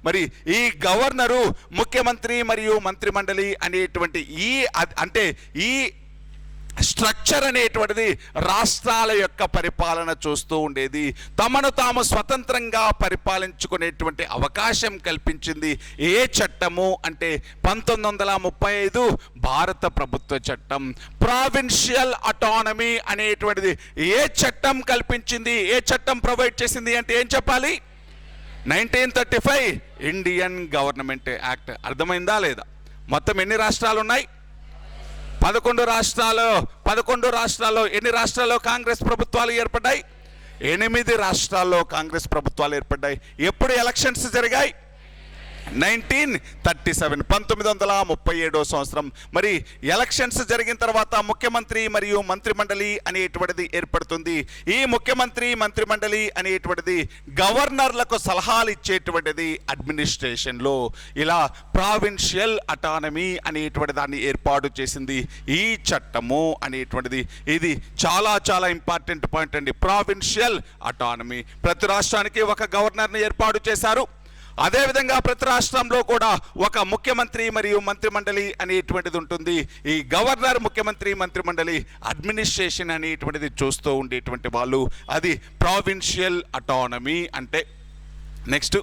మరి ఈ గవర్నరు, ముఖ్యమంత్రి మరియు మంత్రిమండలి అనేటువంటి ఈ స్ట్రక్చర్ అనేటువంటిది రాష్ట్రాల యొక్క పరిపాలన చూస్తూ ఉండేది. తమను తాము స్వతంత్రంగా పరిపాలించుకునేటువంటి అవకాశం కల్పించింది ఏ చట్టము అంటే 1935 భారత ప్రభుత్వ చట్టం. ప్రావిన్షియల్ అటానమీ అనేటువంటిది ఏ చట్టం కల్పించింది, ఏ చట్టం ప్రొవైడ్ చేసింది అంటే ఏం చెప్పాలి? 1935 ఇండియన్ గవర్నమెంట్ యాక్ట్. అర్థమైందా లేదా? మొత్తం ఎన్ని రాష్ట్రాలు ఉన్నాయి? 11 రాష్ట్రాలు. 11 రాష్ట్రాల్లో ఎన్ని రాష్ట్రాల్లో కాంగ్రెస్ ప్రభుత్వాలు ఏర్పడ్డాయి? 8 రాష్ట్రాల్లో కాంగ్రెస్ ప్రభుత్వాలు ఏర్పడ్డాయి. ఎప్పుడు ఎలక్షన్స్ జరిగాయి? 1937 1937 సంవత్సరం. మరి ఎలక్షన్స్ జరిగిన తర్వాత ముఖ్యమంత్రి మరియు మంత్రిమండలి అనేటువంటిది ఏర్పడుతుంది. ఈ ముఖ్యమంత్రి మంత్రిమండలి అనేటువంటిది గవర్నర్లకు సలహాలు ఇచ్చేటువంటిది అడ్మినిస్ట్రేషన్లో. ఇలా ప్రావిన్షియల్ అటానమీ అనేటువంటి దాన్ని ఏర్పాటు చేసింది ఈ చట్టము అనేటువంటిది. ఇది చాలా చాలా ఇంపార్టెంట్ పాయింట్ అండి. Provincial autonomy. ప్రతి రాష్ట్రానికి ఒక గవర్నర్ని ఏర్పాటు చేశారు. అదేవిధంగా ప్రతి రాష్ట్రంలో కూడా ఒక ముఖ్యమంత్రి మరియు మంత్రిమండలి అనేటువంటిది ఉంటుంది. ఈ గవర్నర్, ముఖ్యమంత్రి, మంత్రిమండలి అడ్మినిస్ట్రేషన్ అనేటువంటిది చూస్తూ ఉండేటువంటి వాళ్ళు. అది ప్రావిన్షియల్ అటానమీ అంటే. నెక్స్ట్,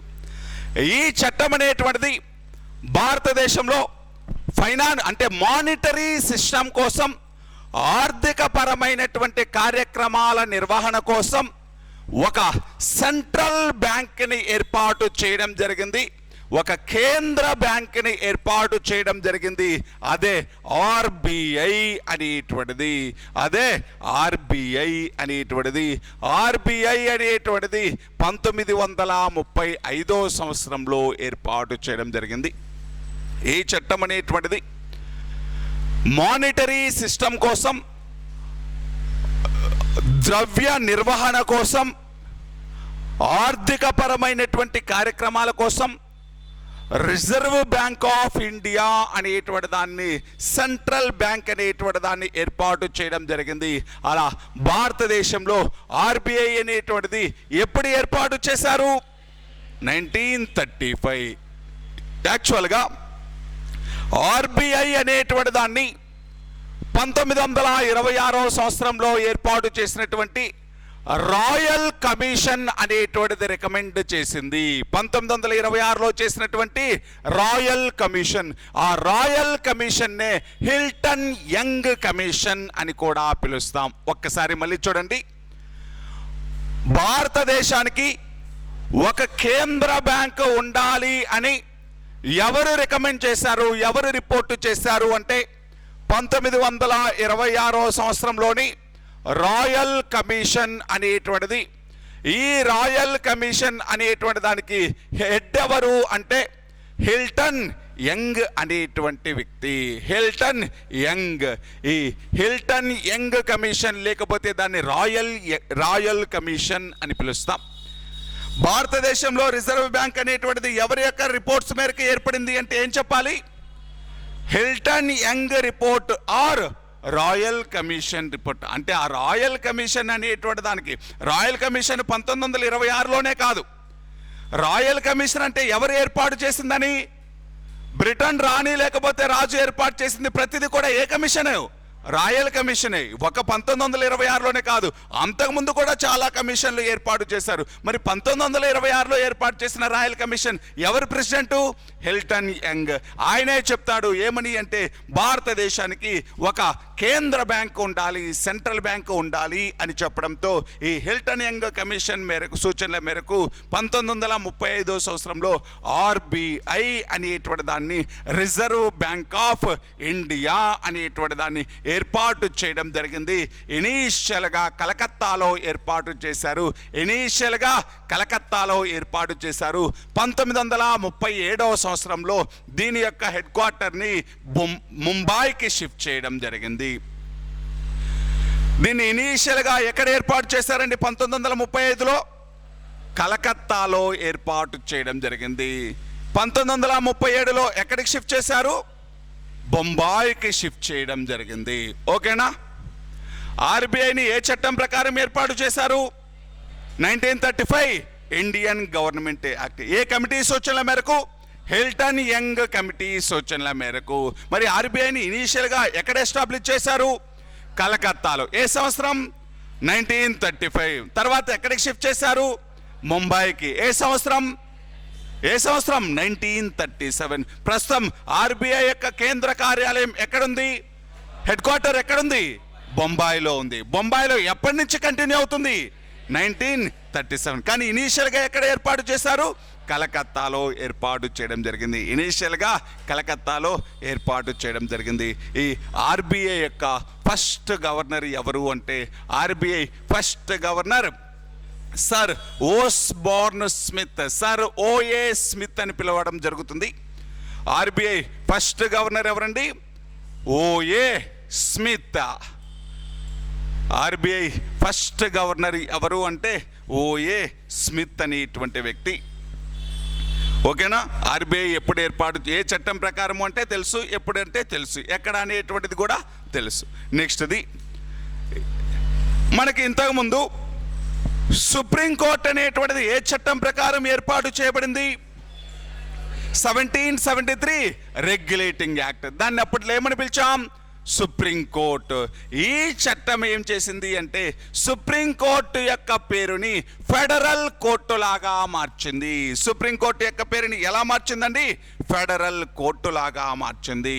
ఈ చట్టం అనేటువంటిది భారతదేశంలో మానిటరీ సిస్టమ్ కోసం, ఆర్థిక పరమైనటువంటి కార్యక్రమాల నిర్వహణ కోసం ఒక సెంట్రల్ బ్యాంక్ని ఏర్పాటు చేయడం జరిగింది. ఒక కేంద్ర బ్యాంక్ని ఏర్పాటు చేయడం జరిగింది. అదే ఆర్బిఐ అనేటువంటిది. ఆర్బిఐ అనేటువంటిది 1935 సంవత్సరంలో ఏర్పాటు చేయడం జరిగింది. ఈ చట్టం అనేటువంటిది మానిటరీ సిస్టమ్ కోసం, ద్రవ్య నిర్వహణ కోసం, ఆర్థిక పరమైనటువంటి కార్యక్రమాల కోసం రిజర్వ్ బ్యాంక్ ఆఫ్ ఇండియా అనేటువంటి దాన్ని, సెంట్రల్ బ్యాంక్ అనేటువంటి దాన్ని ఏర్పాటు చేయడం జరిగింది. అలా భారతదేశంలో ఆర్బిఐ అనేటువంటిది ఎప్పుడు ఏర్పాటు చేశారు? 1935. యాక్చువల్గా ఆర్బిఐ అనేటువంటి దాన్ని 1926 సంవత్సరంలో ఏర్పాటు చేసినటువంటి రాయల్ కమిషన్ అనేటువంటిది రికమెండ్ చేసింది. 1926లో చేసినటువంటి రాయల్ కమిషన్. ఆ రాయల్ కమిషన్నే హిల్టన్ యంగ్ కమిషన్ అని కూడా పిలుస్తాం. ఒక్కసారి మళ్ళీ చూడండి. భారతదేశానికి ఒక కేంద్ర బ్యాంకు ఉండాలి అని ఎవరు రికమెండ్ చేశారు, ఎవరు రిపోర్టు చేశారు అంటే 1926 సంవత్సరంలోని రాయల్ కమిషన్ అనేటువంటిది. ఈ రాయల్ కమిషన్ అనేటువంటి దానికి హెడ్ ఎవరు అంటే హిల్టన్ యంగ్ అనేటువంటి వ్యక్తి. Hilton young. ఈ హిల్టన్ యంగ్ కమిషన్, లేకపోతే దాన్ని రాయల్ కమిషన్ అని పిలుస్తాం. భారతదేశంలో రిజర్వ్ బ్యాంక్ అనేటువంటిది ఎవరి యొక్క రిపోర్ట్స్ మేరకు ఏర్పడింది అంటే ఏం చెప్పాలి? Hilton Young report or royal commission report. అంటే ఆ రాయల్ కమిషన్ అనేటువంటి దానికి, రాయల్ కమిషన్ 1926లోనే కాదు. రాయల్ కమిషన్ అంటే ఎవరు ఏర్పాటు చేసిందని? బ్రిటన్ రాణి లేకపోతే రాజు ఏర్పాటు చేసింది. ప్రతిదీ కూడా ఏ కమిషనే? రాయల్ కమిషనే. ఒక 1926లోనే కాదు, అంతకుముందు కూడా చాలా కమిషన్లు ఏర్పాటు చేశారు. మరి 1926లో ఏర్పాటు చేసిన రాయల్ కమిషన్ ఎవరు ప్రెసిడెంటు? Hilton young. ఆయనే చెప్తాడు ఏమని అంటే భారతదేశానికి ఒక కేంద్ర బ్యాంకు ఉండాలి, సెంట్రల్ బ్యాంకు ఉండాలి అని చెప్పడంతో ఈ హిల్టన్ యంగ్ కమిషన్ మేరకు, సూచనల మేరకు 1935 సంవత్సరంలో ఆర్బిఐ అనేటువంటి దాన్ని, రిజర్వ్ బ్యాంక్ ఆఫ్ ఇండియా అనేటువంటి దాన్ని ఏర్పాటు చేయడం జరిగింది. ఇనీషియల్గా కలకత్తాలో ఏర్పాటు చేశారు. 1937 సంవత్సరంలో దీని యొక్క హెడ్ క్వార్టర్ని ముంబైకి షిఫ్ట్ చేయడం జరిగింది. దీన్ని ఇనీషియల్గా ఎక్కడ ఏర్పాటు చేశారండి? 1935లో కలకత్తాలో ఏర్పాటు చేయడం జరిగింది. 1937లో ఎక్కడికి షిఫ్ట్ చేశారు? బొంబాయికి షిఫ్ట్ చేయడం జరిగింది. ఓకేనా? ఆర్బిఐని ఏ చట్టం ప్రకారం ఏర్పాటు చేశారు? 1935 ఇండియన్ గవర్నమెంట్ యాక్ట్. ఏ కమిటీ సూచనల మేరకు? హిల్టన్ యంగ్ కమిటీ సూచనల మేరకు. మరి ఆర్బీఐని ఇనీషియల్గా ఎక్కడ ఎస్టాబ్లిష్ చేశారు? కలకత్తాలో. ఏ సంవత్సరం? 1935. తర్వాత ఎక్కడికి షిఫ్ట్ చేశారు? ముంబైకి. ఏ సంవత్సరం? 1937. ప్రస్తుతం ఆర్బీఐ యొక్క కేంద్ర కార్యాలయం ఎక్కడుంది? హెడ్ క్వార్టర్ ఎక్కడుంది? బొంబాయిలో ఉంది. బొంబాయిలో ఎప్పటి నుంచి కంటిన్యూ అవుతుంది? 1937. కానీ ఇనీషియల్గా ఎక్కడ ఏర్పాటు చేశారు? కలకత్తాలో ఏర్పాటు చేయడం జరిగింది. ఇనీషియల్గా కలకత్తాలో ఏర్పాటు చేయడం జరిగింది. ఈ ఆర్బీఐ యొక్క ఫస్ట్ గవర్నర్ ఎవరు అంటే, RBI first governor sir Osborne Smith, sir OA Smith అని పిలవడం జరుగుతుంది. ఆర్బీఐ ఫస్ట్ గవర్నర్ ఎవరండి? OA Smith. RBI first governor ఎవరు అంటే ఓఏ స్మిత్ అనేటువంటి వ్యక్తి. ఓకేనా? ఆర్బీఐ ఎప్పుడు ఏర్పాటు, ఏ చట్టం ప్రకారం అంటే తెలుసు, ఎప్పుడంటే తెలుసు, ఎక్కడ అనేటువంటిది కూడా తెలుసు. నెక్స్ట్ది మనకి ఇంతకుముందు సుప్రీంకోర్టు అనేటువంటిది ఏ చట్టం ప్రకారం ఏర్పాటు చేయబడింది? 1773 రెగ్యులేటింగ్ యాక్ట్. దాన్ని అప్పట్లో ఏమని పిలిచాం? సుప్రీంకోర్టు. ఈ చట్టం ఏం చేసింది అంటే సుప్రీంకోర్టు యొక్క పేరుని ఫెడరల్ కోర్టు లాగా మార్చింది. సుప్రీంకోర్టు యొక్క పేరుని ఎలా మార్చిందండి? ఫెడరల్ కోర్టు లాగా మార్చింది.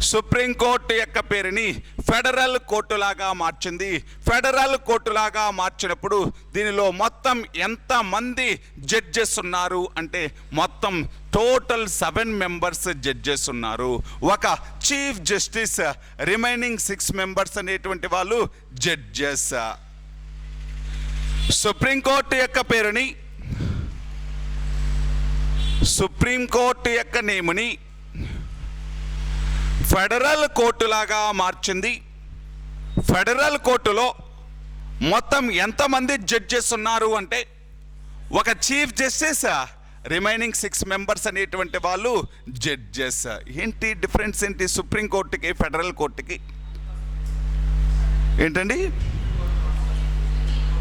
సుప్రీంకోర్టు యొక్క పేరుని ఫెడరల్ కోర్టు లాగా మార్చింది. ఫెడరల్ కోర్టు లాగా మార్చినప్పుడు దీనిలో మొత్తం ఎంతమంది జడ్జెస్ ఉన్నారు అంటే మొత్తం టోటల్ 7 మెంబర్స్ జడ్జెస్ ఉన్నారు. ఒక చీఫ్ జస్టిస్, రిమైనింగ్ 6 మెంబర్స్ అనేటువంటి వాళ్ళు జడ్జెస్. సుప్రీంకోర్టు యొక్క పేరుని, సుప్రీంకోర్టు యొక్క నేముని ఫెడరల్ కోర్టు లాగా మార్చింది. ఫెడరల్ కోర్టులో మొత్తం ఎంతమంది జడ్జెస్ ఉన్నారు అంటే ఒక చీఫ్ జస్టిస్, రిమైనింగ్ 6 మెంబర్స్ అనేటువంటి వాళ్ళు జడ్జెస్. ఏంటి డిఫరెన్స్ ఏంటి సుప్రీంకోర్టుకి ఫెడరల్ కోర్టుకి? ఏంటండి?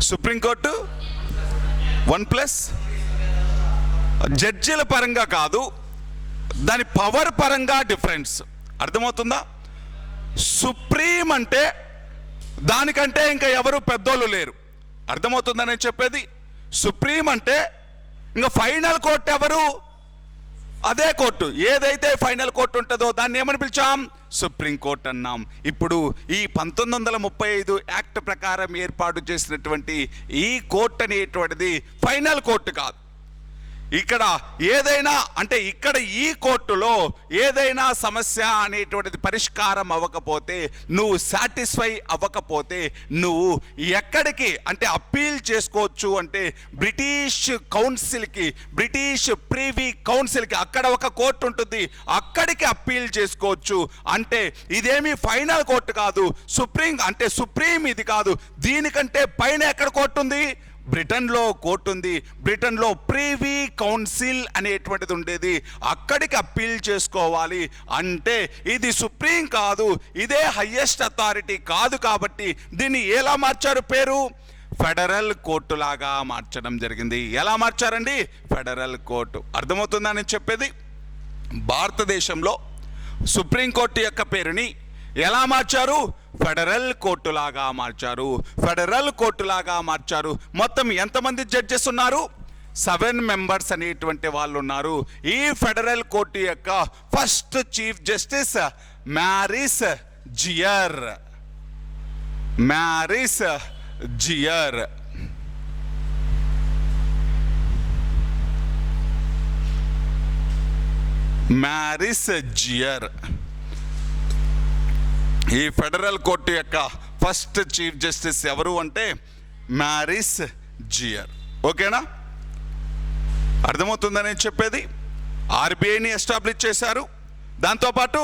సుప్రీంకోర్టు 1+ జడ్జిల పరంగా కాదు, దాని పవర్ పరంగా డిఫరెన్స్. అర్థమవుతుందా? సుప్రీం అంటే దానికంటే ఇంకా ఎవరు పెద్దోళ్ళు లేరు. అర్థమవుతుందా నేను చెప్పేది? సుప్రీం అంటే ఇంకా ఫైనల్ కోర్టు ఎవరు? అదే కోర్టు. ఏదైతే ఫైనల్ కోర్టు ఉంటుందో దాన్ని ఏమని పిలిచాం? సుప్రీంకోర్టు అన్నాం. ఇప్పుడు ఈ 1935 యాక్ట్ ప్రకారం ఏర్పాటు చేసినటువంటి ఈ కోర్టు అనేటువంటిది ఫైనల్ కోర్టు కాదు. ఇక్కడ ఏదైనా అంటే ఇక్కడ ఈ కోర్టులో ఏదైనా సమస్య అనేటువంటిది పరిష్కారం అవ్వకపోతే, నువ్వు సాటిస్ఫై అవ్వకపోతే నువ్వు ఎక్కడికి అంటే అప్పీల్ చేసుకోవచ్చు అంటే బ్రిటిష్ కౌన్సిల్కి, బ్రిటిష్ ప్రివీ కౌన్సిల్కి, అక్కడ ఒక కోర్టు ఉంటుంది, అక్కడికి అప్పీల్ చేసుకోవచ్చు. అంటే ఇదేమి ఫైనల్ కోర్టు కాదు. సుప్రీం ఇది కాదు. దీనికంటే పైన ఎక్కడ కోర్టు ఉంది? బ్రిటన్లో కోర్టు ఉంది. బ్రిటన్లో ప్రివీ కౌన్సిల్ అనేటువంటిది ఉండేది, అక్కడికి అప్పీల్ చేసుకోవాలి. అంటే ఇది సుప్రీం కాదు, ఇదే హయ్యెస్ట్ అథారిటీ కాదు. కాబట్టి దీన్ని ఎలా మార్చారు? పేరు ఫెడరల్ కోర్టు లాగా మార్చడం జరిగింది. ఎలా మార్చారండి? Federal court. అర్థమవుతుందా నేను చెప్పేది? భారతదేశంలో సుప్రీంకోర్టు యొక్క పేరుని ఎలా మార్చారు? ఫెడరల్ కోర్టు లాగా మార్చారు. ఫెడరల్ కోర్టు లాగా మార్చారు. మొత్తం ఎంతమంది జడ్జెస్ ఉన్నారు? 7 మెంబర్స్ అనేటువంటి వాళ్ళు ఉన్నారు. ఈ ఫెడరల్ కోర్టు యొక్క first chief justice Morris Jeeyar. Morris Jeeyar. Morris Jeeyar ఈ ఫెడరల్ కోర్టు యొక్క ఫస్ట్ చీఫ్ జస్టిస్ ఎవరు అంటే మ్యారిస్ జియర్. ఓకేనా? అర్థమవుతుందని చెప్పేది? ఆర్బీఐని ఎస్టాబ్లిష్ చేశారు. దాంతోపాటు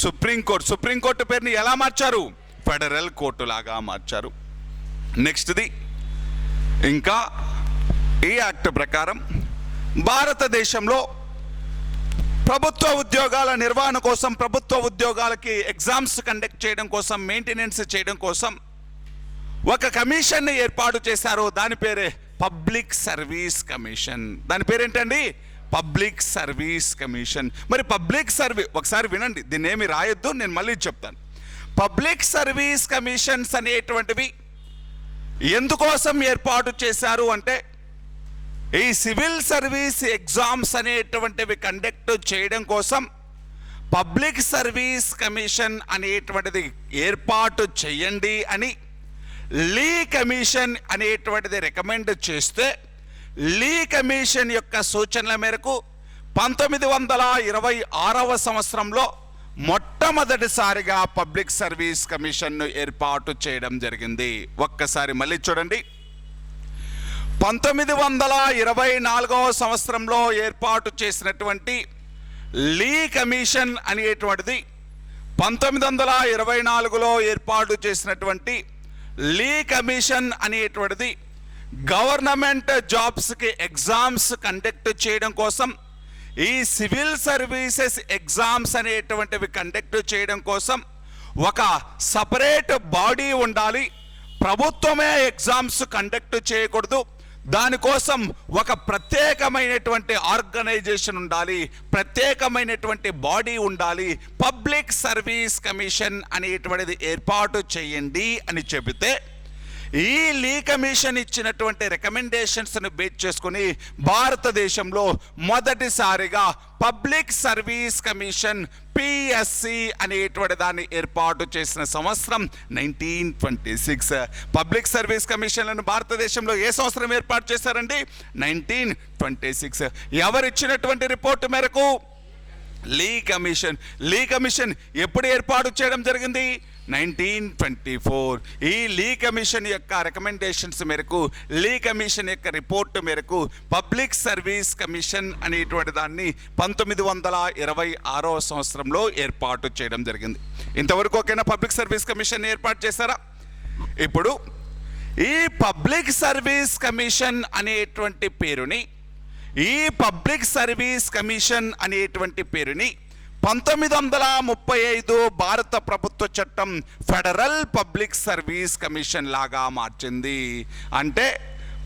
సుప్రీంకోర్టు పేరుని ఎలా మార్చారు? ఫెడరల్ కోర్టు లాగా మార్చారు. నెక్స్ట్ది ఇంకా ఈ యాక్ట్ ప్రకారం భారతదేశంలో ప్రభుత్వ ఉద్యోగాల నిర్వహణ కోసం, ప్రభుత్వ ఉద్యోగాలకి ఎగ్జామ్స్ కండక్ట్ చేయడం కోసం, మెయింటెనెన్స్ చేయడం కోసం ఒక కమిషన్ని ఏర్పాటు చేశారు. దాని పేరే పబ్లిక్ సర్వీస్ కమిషన్. దాని పేరేంటండి? Public service commission. మరి పబ్లిక్ సర్వీస్ ఒకసారి వినండి, దీన్ని ఏమి రాయొద్దు, నేను మళ్ళీ చెప్తాను. పబ్లిక్ సర్వీస్ కమిషన్స్ అనేటువంటివి ఎందుకోసం ఏర్పాటు చేశారు అంటే, ఈ సివిల్ సర్వీస్ ఎగ్జామ్స్ అనేటువంటివి కండక్ట్ చేయడం కోసం పబ్లిక్ సర్వీస్ కమిషన్ అనేటువంటిది ఏర్పాటు చేయండి అని లీ కమిషన్ అనేటువంటిది రికమెండ్ చేస్తే, లీ కమిషన్ యొక్క సూచనల మేరకు 1926వ సంవత్సరంలో మొట్టమొదటిసారిగా పబ్లిక్ సర్వీస్ కమిషన్ను ఏర్పాటు చేయడం జరిగింది. ఒక్కసారి మళ్ళీ చూడండి. 1924వ సంవత్సరంలో ఏర్పాటు చేసినటువంటి లీ కమిషన్ అనేటువంటిది 1924లో ఏర్పాటు చేసినటువంటి లీ కమిషన్ అనేటువంటిది గవర్నమెంట్ జాబ్స్కి ఎగ్జామ్స్ కండక్ట్ చేయడం కోసం, ఈ సివిల్ సర్వీసెస్ ఎగ్జామ్స్ అనేటువంటివి కండక్ట్ చేయడం కోసం ఒక సపరేట్ బాడీ ఉండాలి. ప్రభుత్వమే ఎగ్జామ్స్ కండక్ట్ చేయకూడదు. దానికోసం ఒక ప్రత్యేకమైనటువంటి ఆర్గనైజేషన్ ఉండాలి, ప్రత్యేకమైనటువంటి బాడీ ఉండాలి. పబ్లిక్ సర్వీస్ కమిషన్ అనేటువంటిది ఏర్పాటు చేయండి అని చెబితే, ఈ లీ కమిషన్ ఇచ్చినటువంటి రికమెండేషన్స్ను బేస్ చేసుకుని భారతదేశంలో మొదటిసారిగా పబ్లిక్ సర్వీస్ కమిషన్ పిఎస్సి అనేటువంటి దాన్ని ఏర్పాటు చేసిన సంవత్సరం 1926. పబ్లిక్ సర్వీస్ కమిషన్లను భారతదేశంలో ఏ సంవత్సరం ఏర్పాటు చేశారండి? 1926. ఎవరిచ్చినటువంటి రిపోర్టు మేరకు? లీ కమిషన్. లీ కమిషన్ ఎప్పుడు ఏర్పాటు చేయడం జరిగింది? 1924. ఈ లీ కమిషన్ యొక్క రికమెండేషన్స్ మేరకు, లీ కమిషన్ యొక్క రిపోర్టు మేరకు పబ్లిక్ సర్వీస్ కమిషన్ అనేటువంటి దాన్ని 1926వ సంవత్సరంలో ఏర్పాటు చేయడం జరిగింది. ఇంతవరకు ఓకేనా? పబ్లిక్ సర్వీస్ కమిషన్ ఏర్పాటు చేశారా? ఇప్పుడు ఈ పబ్లిక్ సర్వీస్ కమిషన్ అనేటువంటి పేరుని, ఈ పబ్లిక్ సర్వీస్ కమిషన్ అనేటువంటి పేరుని 1935 భారత ప్రభుత్వ చట్టం ఫెడరల్ పబ్లిక్ సర్వీస్ కమిషన్ లాగా మార్చింది. అంటే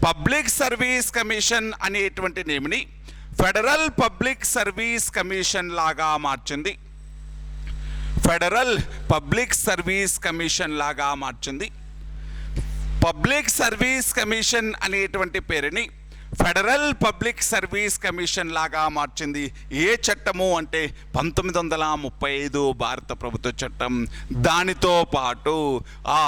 పబ్లిక్ సర్వీస్ కమిషన్ అనేటువంటి నేమ్ని ఫెడరల్ పబ్లిక్ సర్వీస్ కమిషన్ లాగా మార్చింది. ఫెడరల్ పబ్లిక్ సర్వీస్ కమిషన్ లాగా మార్చింది. పబ్లిక్ సర్వీస్ కమిషన్ అనేటువంటి పేరుని ఫెడరల్ పబ్లిక్ సర్వీస్ కమిషన్ లాగా మార్చింది. ఏ చట్టము అంటే 1935 భారత ప్రభుత్వ చట్టం. దానితో పాటు ఆ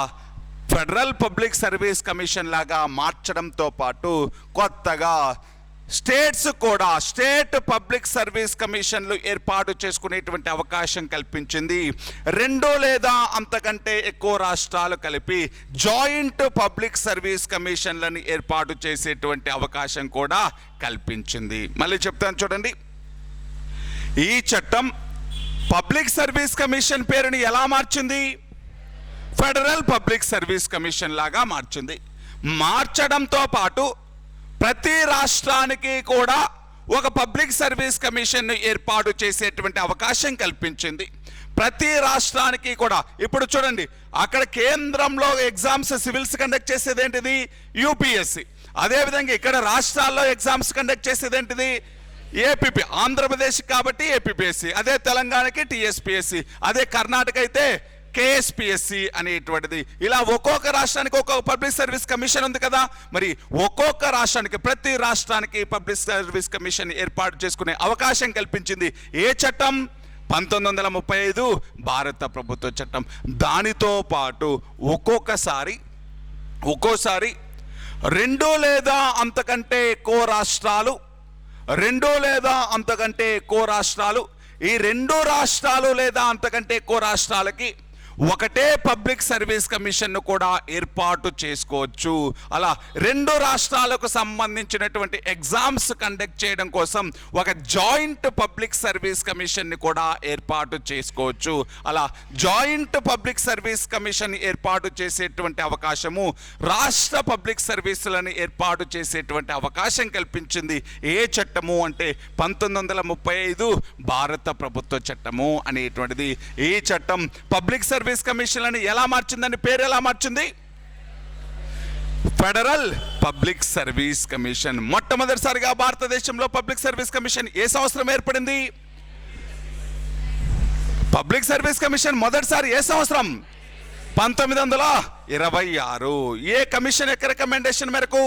ఫెడరల్ పబ్లిక్ సర్వీస్ కమిషన్ లాగా మార్చడంతో పాటు కొత్తగా స్టేట్స్ కూడా స్టేట్ పబ్లిక్ సర్వీస్ కమిషన్లు ఏర్పాటు చేసుకునేటువంటి అవకాశం కల్పించింది. 2 లేదా అంతకంటే ఎక్కువ రాష్ట్రాలు కలిపి జాయింట్ పబ్లిక్ సర్వీస్ కమిషన్లను ఏర్పాటు చేసేటువంటి అవకాశం కూడా కల్పించింది. మళ్ళీ చెప్తాను చూడండి. ఈ చట్టం పబ్లిక్ సర్వీస్ కమిషన్ పేరుని ఎలా మార్చింది? ఫెడరల్ పబ్లిక్ సర్వీస్ కమిషన్ లాగా మార్చింది. మార్చడంతో పాటు ప్రతి రాష్ట్రానికి కూడా ఒక పబ్లిక్ సర్వీస్ కమిషన్ ఏర్పాటు చేసేటువంటి అవకాశం కల్పించింది. ప్రతి రాష్ట్రానికి కూడా. ఇప్పుడు చూడండి, అక్కడ కేంద్రంలో ఎగ్జామ్స్ సివిల్స్ కండక్ట్ చేసేది ఏంటిది? యూపీఎస్సి. అదేవిధంగా ఇక్కడ రాష్ట్రాల్లో ఎగ్జామ్స్ కండక్ట్ చేసేది ఏంటిది? ఏపీపీ. ఆంధ్రప్రదేశ్ కాబట్టి ఏపీపీఎస్సి, అదే తెలంగాణకి టీఎస్పీఎస్సి, అదే కర్ణాటక అయితే కేఎస్పిఎస్సి అనేటువంటిది. ఇలా ఒక్కొక్క రాష్ట్రానికి ఒక్కొక్క పబ్లిక్ సర్వీస్ కమిషన్ ఉంది కదా. మరి ఒక్కొక్క రాష్ట్రానికి, ప్రతి రాష్ట్రానికి పబ్లిక్ సర్వీస్ కమిషన్ ఏర్పాటు చేసుకునే అవకాశం కల్పించింది. ఏ చట్టం? 1935 భారత ప్రభుత్వ చట్టం. దానితో పాటు ఒక్కోసారి 2 లేదా అంతకంటే ఎక్కువ రాష్ట్రాలు, 2 లేదా అంతకంటే ఎక్కువ రాష్ట్రాలు, ఈ 2 రాష్ట్రాలు లేదా అంతకంటే ఎక్కువ రాష్ట్రాలకి ఒకటే పబ్లిక్ సర్వీస్ కమిషన్ను కూడా ఏర్పాటు చేసుకోవచ్చు. అలా 2 రాష్ట్రాలకు సంబంధించినటువంటి ఎగ్జామ్స్ కండక్ట్ చేయడం కోసం ఒక జాయింట్ పబ్లిక్ సర్వీస్ కమిషన్ని కూడా ఏర్పాటు చేసుకోవచ్చు. అలా జాయింట్ పబ్లిక్ సర్వీస్ కమిషన్ ఏర్పాటు చేసేటువంటి అవకాశము రాష్ట్ర పబ్లిక్ సర్వీసులను ఏర్పాటు చేసేటువంటి అవకాశం కల్పించింది. ఏ చట్టము అంటే 1935 భారత ప్రభుత్వ చట్టము అనేటువంటిది. ఈ చట్టం పబ్లిక్ సర్వీస్ కమిషన్లను ఎలా మార్చిందని, పేరు ఎలా మార్చింది? Federal public service commission. మొట్టమొదటిసారిగా భారతదేశంలో పబ్లిక్ సర్వీస్ కమిషన్ ఏ సంవత్సరం ఏర్పడింది? పబ్లిక్ సర్వీస్ కమిషన్ మొదటిసారి ఏ సంవత్సరం? 1926. ఏ కమిషన్ యొక్క రికమెండేషన్ మేరకు?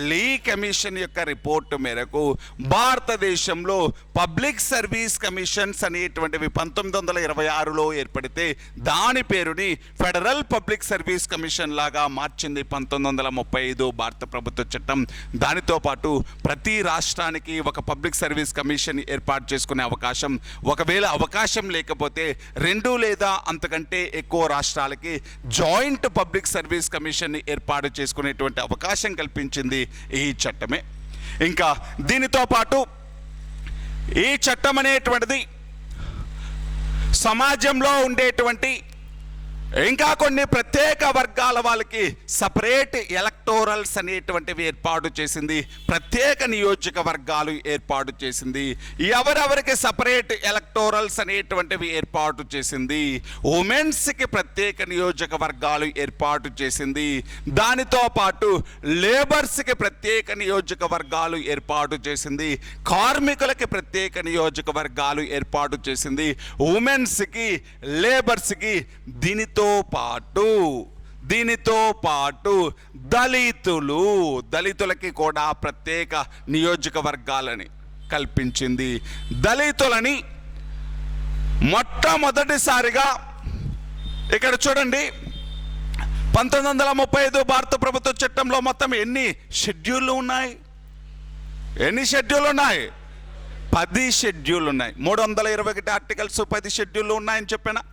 లీ కమిషన్ యొక్క రిపోర్టు మేరకు భారతదేశంలో పబ్లిక్ సర్వీస్ కమిషన్స్ అనేటువంటివి 1926లో ఏర్పడితే దాని పేరుని ఫెడరల్ పబ్లిక్ సర్వీస్ కమిషన్ లాగా మార్చింది 1935 భారత ప్రభుత్వ చట్టం. దానితో పాటు ప్రతి రాష్ట్రానికి ఒక పబ్లిక్ సర్వీస్ కమిషన్ ఏర్పాటు చేసుకునే అవకాశం, ఒకవేళ అవకాశం లేకపోతే 2 లేదా అంతకంటే ఎక్కువ రాష్ట్రాలకి జాయింట్ పబ్లిక్ సర్వీస్ కమిషన్ ఏర్పాటు చేసుకునేటువంటి అవకాశం కల్పించింది ఈ చట్టమే. ఇంకా దీనితో పాటు ఈ చట్టం అనేటువంటిది సమాజంలో ఉండేటువంటి ఇంకా కొన్ని ప్రత్యేక వర్గాల వాళ్ళకి సపరేట్ ఎలక్టోరల్స్ అనేటువంటివి ఏర్పాటు చేసింది, ప్రత్యేక నియోజకవర్గాలు ఏర్పాటు చేసింది. ఎవరెవరికి సపరేట్ ఎలక్టోరల్స్ అనేటువంటివి ఏర్పాటు చేసింది? ఉమెన్స్కి ప్రత్యేక నియోజకవర్గాలు ఏర్పాటు చేసింది. దానితో పాటు లేబర్స్కి ప్రత్యేక నియోజకవర్గాలు ఏర్పాటు చేసింది. కార్మికులకి ప్రత్యేక నియోజకవర్గాలు ఏర్పాటు చేసింది. ఉమెన్స్కి, లేబర్స్కి, దీనితో పాటు దళితులకి కూడా ప్రత్యేక నియోజకవర్గాలని కల్పించింది. దళితులని మొట్టమొదటిసారిగా ఇక్కడ చూడండి 1935 భారత ప్రభుత్వ చట్టంలో మొత్తం ఎన్ని షెడ్యూళ్ళు ఉన్నాయి? 10 షెడ్యూళ్ళు ఉన్నాయి. 321 ఆర్టికల్స్, 10 షెడ్యూళ్ళు ఉన్నాయని చెప్పాను.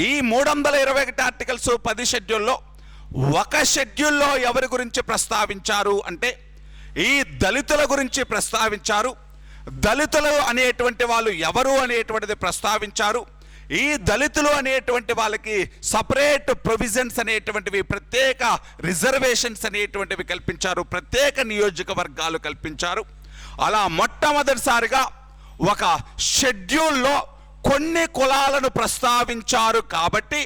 ఈ 321 ఆర్టికల్స్, 10 షెడ్యూల్లో ఒక షెడ్యూల్లో ఎవరి గురించి ప్రస్తావించారు అంటే ఈ దళితుల గురించి ప్రస్తావించారు. దళితులు అనేటువంటి వాళ్ళు ఎవరు అనేటువంటిది ప్రస్తావించారు. ఈ దళితులు అనేటువంటి వాళ్ళకి సపరేట్ ప్రొవిజన్స్ అనేటువంటివి, ప్రత్యేక రిజర్వేషన్స్ అనేటువంటివి కల్పించారు, ప్రత్యేక నియోజకవర్గాలు కల్పించారు. అలా మొట్టమొదటిసారిగా ఒక షెడ్యూల్లో కొన్ని కులాలను ప్రస్తావించారు కాబట్టి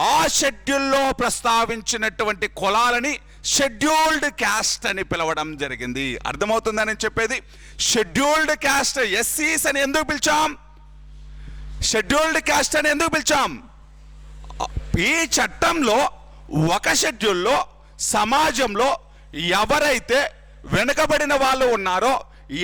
ఆ షెడ్యూల్లో ప్రస్తావించినటువంటి కులాలని షెడ్యూల్డ్ క్యాస్ట్ అని పిలవడం జరిగింది. అర్థమవుతుందని చెప్పేది. షెడ్యూల్డ్ క్యాస్ట్ ఎస్సీస్ అని ఎందుకు పిలిచాం? షెడ్యూల్డ్ క్యాస్ట్ అని ఎందుకు పిలిచాం? ఈ చట్టంలో ఒక షెడ్యూల్లో సమాజంలో ఎవరైతే వెనుకబడిన వాళ్ళు ఉన్నారో,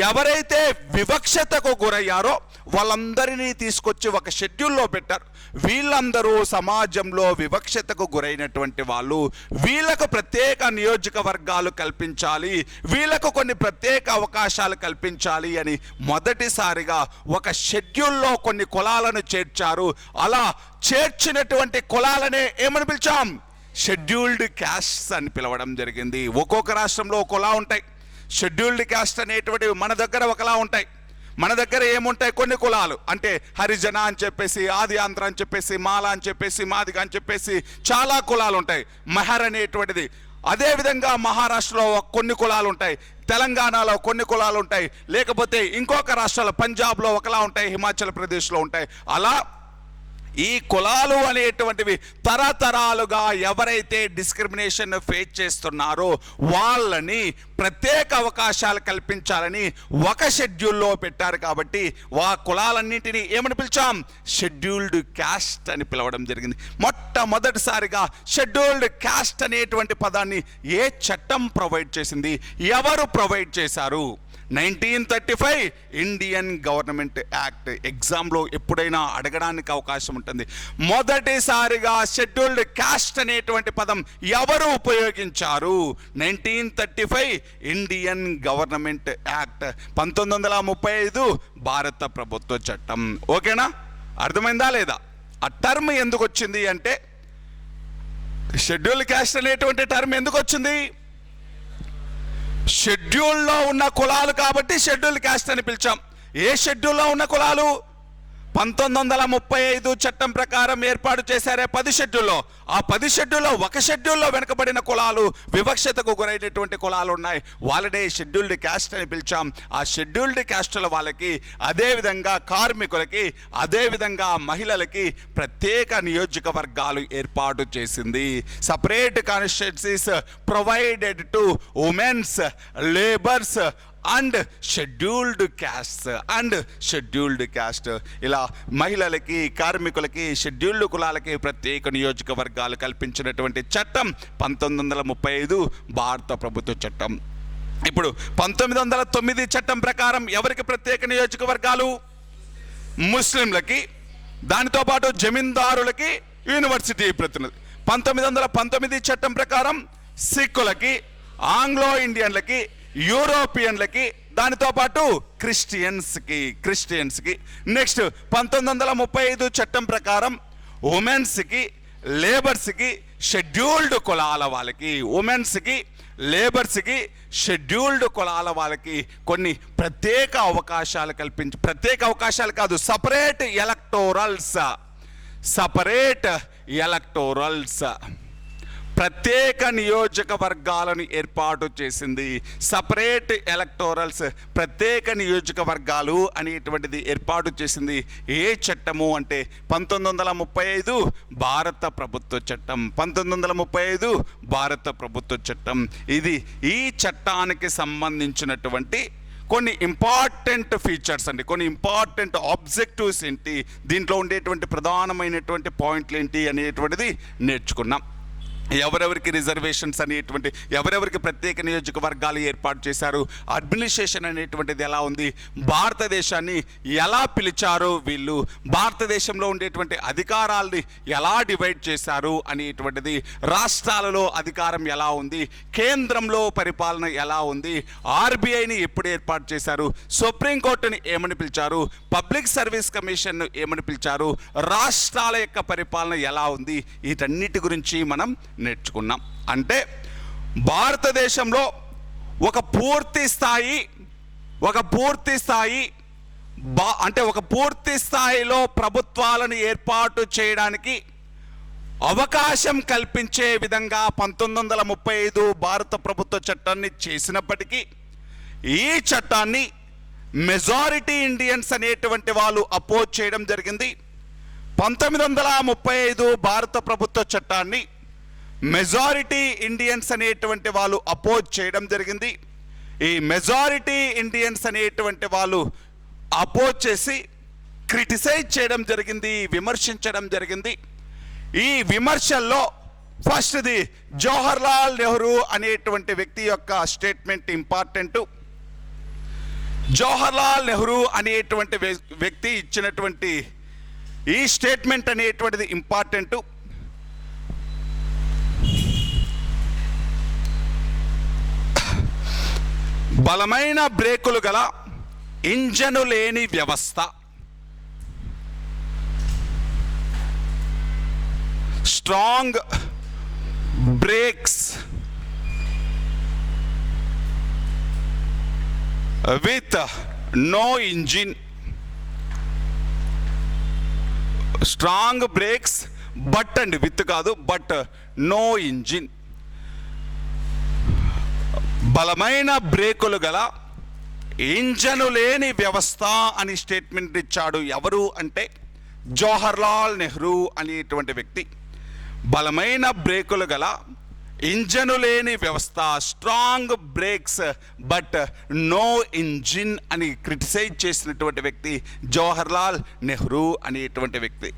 ఎవరైతే వివక్షతకు గురయ్యారో వాళ్ళందరినీ తీసుకొచ్చి ఒక షెడ్యూల్లో పెట్టారు. వీళ్ళందరూ సమాజంలో వివక్షతకు గురైనటువంటి వాళ్ళు, వీళ్ళకు ప్రత్యేక నియోజకవర్గాలు కల్పించాలి, వీళ్ళకు కొన్ని ప్రత్యేక అవకాశాలు కల్పించాలి అని మొదటిసారిగా ఒక షెడ్యూల్లో కొన్ని కులాలను చేర్చారు. అలా చేర్చినటువంటి కులాలనే ఏమని పిలిచాం? షెడ్యూల్డ్ క్యాస్ట్స్ అని పిలవడం జరిగింది. ఒక్కొక్క రాష్ట్రంలో ఒక కులా ఉంటాయి. షెడ్యూల్డ్ క్యాస్ట్ అనేటువంటివి మన దగ్గర ఒకలా ఉంటాయి. మన దగ్గర ఏముంటాయి? కొన్ని కులాలు అంటే హరిజన అని చెప్పేసి, ఆది ఆంధ్ర అని చెప్పేసి, మాల అని చెప్పేసి, మాదిగ అని చెప్పేసి చాలా కులాలు ఉంటాయి. మెహర్ అనేటువంటిది. అదేవిధంగా మహారాష్ట్రలో కొన్ని కులాలు ఉంటాయి, తెలంగాణలో కొన్ని కులాలు ఉంటాయి, లేకపోతే ఇంకొక రాష్ట్రాలు పంజాబ్లో ఒకలా ఉంటాయి, హిమాచల్ ప్రదేశ్లో ఉంటాయి. అలా ఈ కులాలు అనేటువంటివి తరతరాలుగా ఎవరైతే డిస్క్రిమినేషన్ ఫేస్ చేస్తున్నారో వాళ్ళని ప్రత్యేక అవకాశాలు కల్పించాలని ఒక షెడ్యూల్లో పెట్టారు. కాబట్టి ఆ కులాలన్నింటినీ ఏమని పిలిచాం? షెడ్యూల్డ్ క్యాస్ట్ అని పిలవడం జరిగింది. మొట్టమొదటిసారిగా షెడ్యూల్డ్ క్యాస్ట్ అనేటువంటి పదాన్ని ఏ చట్టం ప్రొవైడ్ చేసింది? ఎవరు ప్రొవైడ్ చేశారు? 1935 ఇండియన్ గవర్నమెంట్ యాక్ట్. ఎగ్జామ్లో ఎప్పుడైనా అడగడానికి అవకాశం ఉంటుంది. మొదటిసారిగా షెడ్యూల్డ్ క్యాస్ట్ అనేటువంటి పదం ఎవరు ఉపయోగించారు? 1935 ఇండియన్ గవర్నమెంట్ యాక్ట్, 1935 భారత ప్రభుత్వ చట్టం. ఓకేనా? అర్థమైందా లేదా? ఆ టర్మ్ ఎందుకు వచ్చింది అంటే, షెడ్యూల్డ్ క్యాస్ట్ అనేటువంటి టర్మ్ ఎందుకు వచ్చింది? షెడ్యూల్లో ఉన్న కులాలు కాబట్టి షెడ్యూల్ క్యాస్ట్ అని పిలిచాం. ఏ షెడ్యూల్లో ఉన్న కులాలు? 1935 చట్టం ప్రకారం ఏర్పాటు చేశారే 10 షెడ్యూల్లో, ఆ 10 షెడ్యూల్లో ఒక షెడ్యూల్లో వెనుకబడిన కులాలు, వివక్షతకు గురైనటువంటి కులాలు ఉన్నాయి. వాళ్ళనే షెడ్యూల్డ్ క్యాస్ట్ అని పిలిచాం. ఆ షెడ్యూల్డ్ క్యాస్టుల వాళ్ళకి, అదేవిధంగా కార్మికులకి, అదేవిధంగా మహిళలకి ప్రత్యేక నియోజకవర్గాలు ఏర్పాటు చేసింది. Separate constituencies provided to women's, labours and scheduled caste. ఇలా మహిళలకి, కార్మికులకి, షెడ్యూల్డ్ కులాలకి ప్రత్యేక నియోజకవర్గాలు కల్పించినటువంటి చట్టం 1935 భారత ప్రభుత్వ చట్టం. ఇప్పుడు 1909 చట్టం ప్రకారం ఎవరికి ప్రత్యేక నియోజకవర్గాలు? ముస్లింలకి, దానితో పాటు జమీందారులకి, యూనివర్సిటీ ప్రతినిధి. 1919 చట్టం ప్రకారం సిక్కులకి, ఆంగ్లో ఇండియన్లకి, యూరోపియన్లకి, దానితో పాటు క్రిస్టియన్స్కి. నెక్స్ట్ 1935 చట్టం ప్రకారం ఉమెన్స్కి, లేబర్స్కి, షెడ్యూల్డ్ కులాల వాళ్ళకి, ఉమెన్స్కి, లేబర్స్కి, షెడ్యూల్డ్ కులాల వాళ్ళకి కొన్ని ప్రత్యేక అవకాశాలు ప్రత్యేక అవకాశాలు కాదు, సపరేట్ ఎలక్టోరల్స్ ప్రత్యేక నియోజకవర్గాలను ఏర్పాటు చేసింది. సపరేట్ ఎలక్టోరల్స్, ప్రత్యేక నియోజకవర్గాలు అనేటువంటిది ఏర్పాటు చేసింది. ఏ చట్టము అంటే 1935 భారత ప్రభుత్వ చట్టం. 1935 భారత ప్రభుత్వ చట్టం. ఇది ఈ చట్టానికి సంబంధించినటువంటి కొన్ని ఇంపార్టెంట్ ఫీచర్స్ అండి, కొన్ని ఇంపార్టెంట్ ఆబ్జెక్టివ్స్ ఏంటి, దీంట్లో ఉండేటువంటి ప్రధానమైనటువంటి పాయింట్లు ఏంటి అనేటువంటిది నేర్చుకున్నాం. ఎవరెవరికి రిజర్వేషన్స్ అనేటువంటి, ఎవరెవరికి ప్రత్యేక నియోజకవర్గాలు ఏర్పాటు చేశారు, అడ్మినిస్ట్రేషన్ అనేటువంటిది ఎలా ఉంది, భారతదేశాన్ని ఎలా పిలిచారు వీళ్ళు, భారతదేశంలో ఉండేటువంటి అధికారాల్ని ఎలా డివైడ్ చేశారు అనేటువంటిది, రాష్ట్రాలలో అధికారం ఎలా ఉంది, కేంద్రంలో పరిపాలన ఎలా ఉంది, ఆర్బీఐని ఎప్పుడు ఏర్పాటు చేశారు, సుప్రీంకోర్టుని ఏమని పిలిచారు, పబ్లిక్ సర్వీస్ కమిషన్ ఏమని పిలిచారు, రాష్ట్రాల యొక్క పరిపాలన ఎలా ఉంది, వీటన్నిటి గురించి మనం నేర్చుకున్నాం. అంటే భారతదేశంలో ఒక పూర్తి స్థాయిలో ప్రభుత్వాలను ఏర్పాటు చేయడానికి అవకాశం కల్పించే విధంగా 1935 భారత ప్రభుత్వ చట్టాన్ని చేసినప్పటికీ ఈ చట్టాన్ని మెజారిటీ ఇండియన్స్ అనేటువంటి వాళ్ళు అపోజ్ చేయడం జరిగింది. 1935 భారత ప్రభుత్వ చట్టాన్ని మెజారిటీ ఇండియన్స్ అనేటువంటి వాళ్ళు అపోజ్ చేయడం జరిగింది. ఈ మెజారిటీ ఇండియన్స్ అనేటువంటి వాళ్ళు అపోజ్ చేసి క్రిటిసైజ్ చేయడం జరిగింది, విమర్శించడం జరిగింది. ఈ విమర్శల్లో ఫస్ట్ది జవహర్లాల్ నెహ్రూ అనేటువంటి వ్యక్తి యొక్క స్టేట్మెంట్ ఇంపార్టెంట్. జవహర్లాల్ నెహ్రూ అనేటువంటి వ్యక్తి ఇచ్చినటువంటి ఈ స్టేట్మెంట్ అనేటువంటిది ఇంపార్టెంట్. బలమైన బ్రేకులు గల ఇంజను లేని వ్యవస్థ, strong brakes with no engine, strong brakes but అండి, విత్ కాదు, బట్ నో ఇంజిన్. బలమైన బ్రేకులు గల ఇంజను లేని వ్యవస్థ అని స్టేట్మెంట్ ఇచ్చాడు. ఎవరు అంటే జవహర్లాల్ నెహ్రూ అనేటువంటి వ్యక్తి. బలమైన బ్రేకులు గల ఇంజను లేని వ్యవస్థ, strong brakes but no engine అని క్రిటిసైజ్ చేసినటువంటి వ్యక్తి జవహర్లాల్ నెహ్రూ అనేటువంటి వ్యక్తి.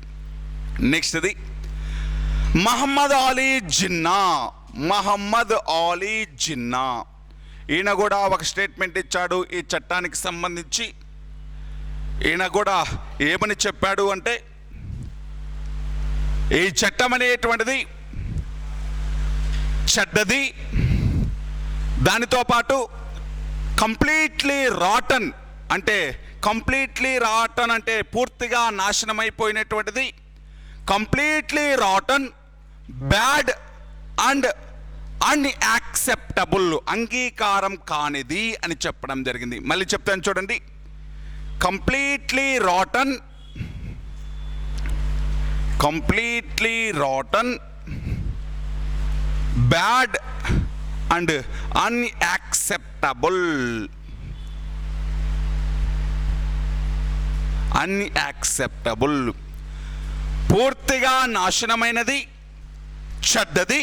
నెక్స్ట్ది మహమ్మద్ అలీ జిన్నా. ఈయన కూడా ఒక స్టేట్మెంట్ ఇచ్చాడు ఈ చట్టానికి సంబంధించి. ఈయన కూడా ఏమని చెప్పాడు అంటే, ఈ చట్టం అనేటువంటిది చెడ్డది, దానితో పాటు కంప్లీట్లీ రాటన్ అంటే పూర్తిగా నాశనమైపోయినటువంటిది, completely rotten, bad and unacceptable, అంగీకారం కానిది అని చెప్పడం జరిగింది. మళ్ళీ చెప్తాను చూడండి, completely rotten, completely rotten, bad and unacceptable. Unacceptable పూర్తిగా నాశనమైనది, చెడ్డది,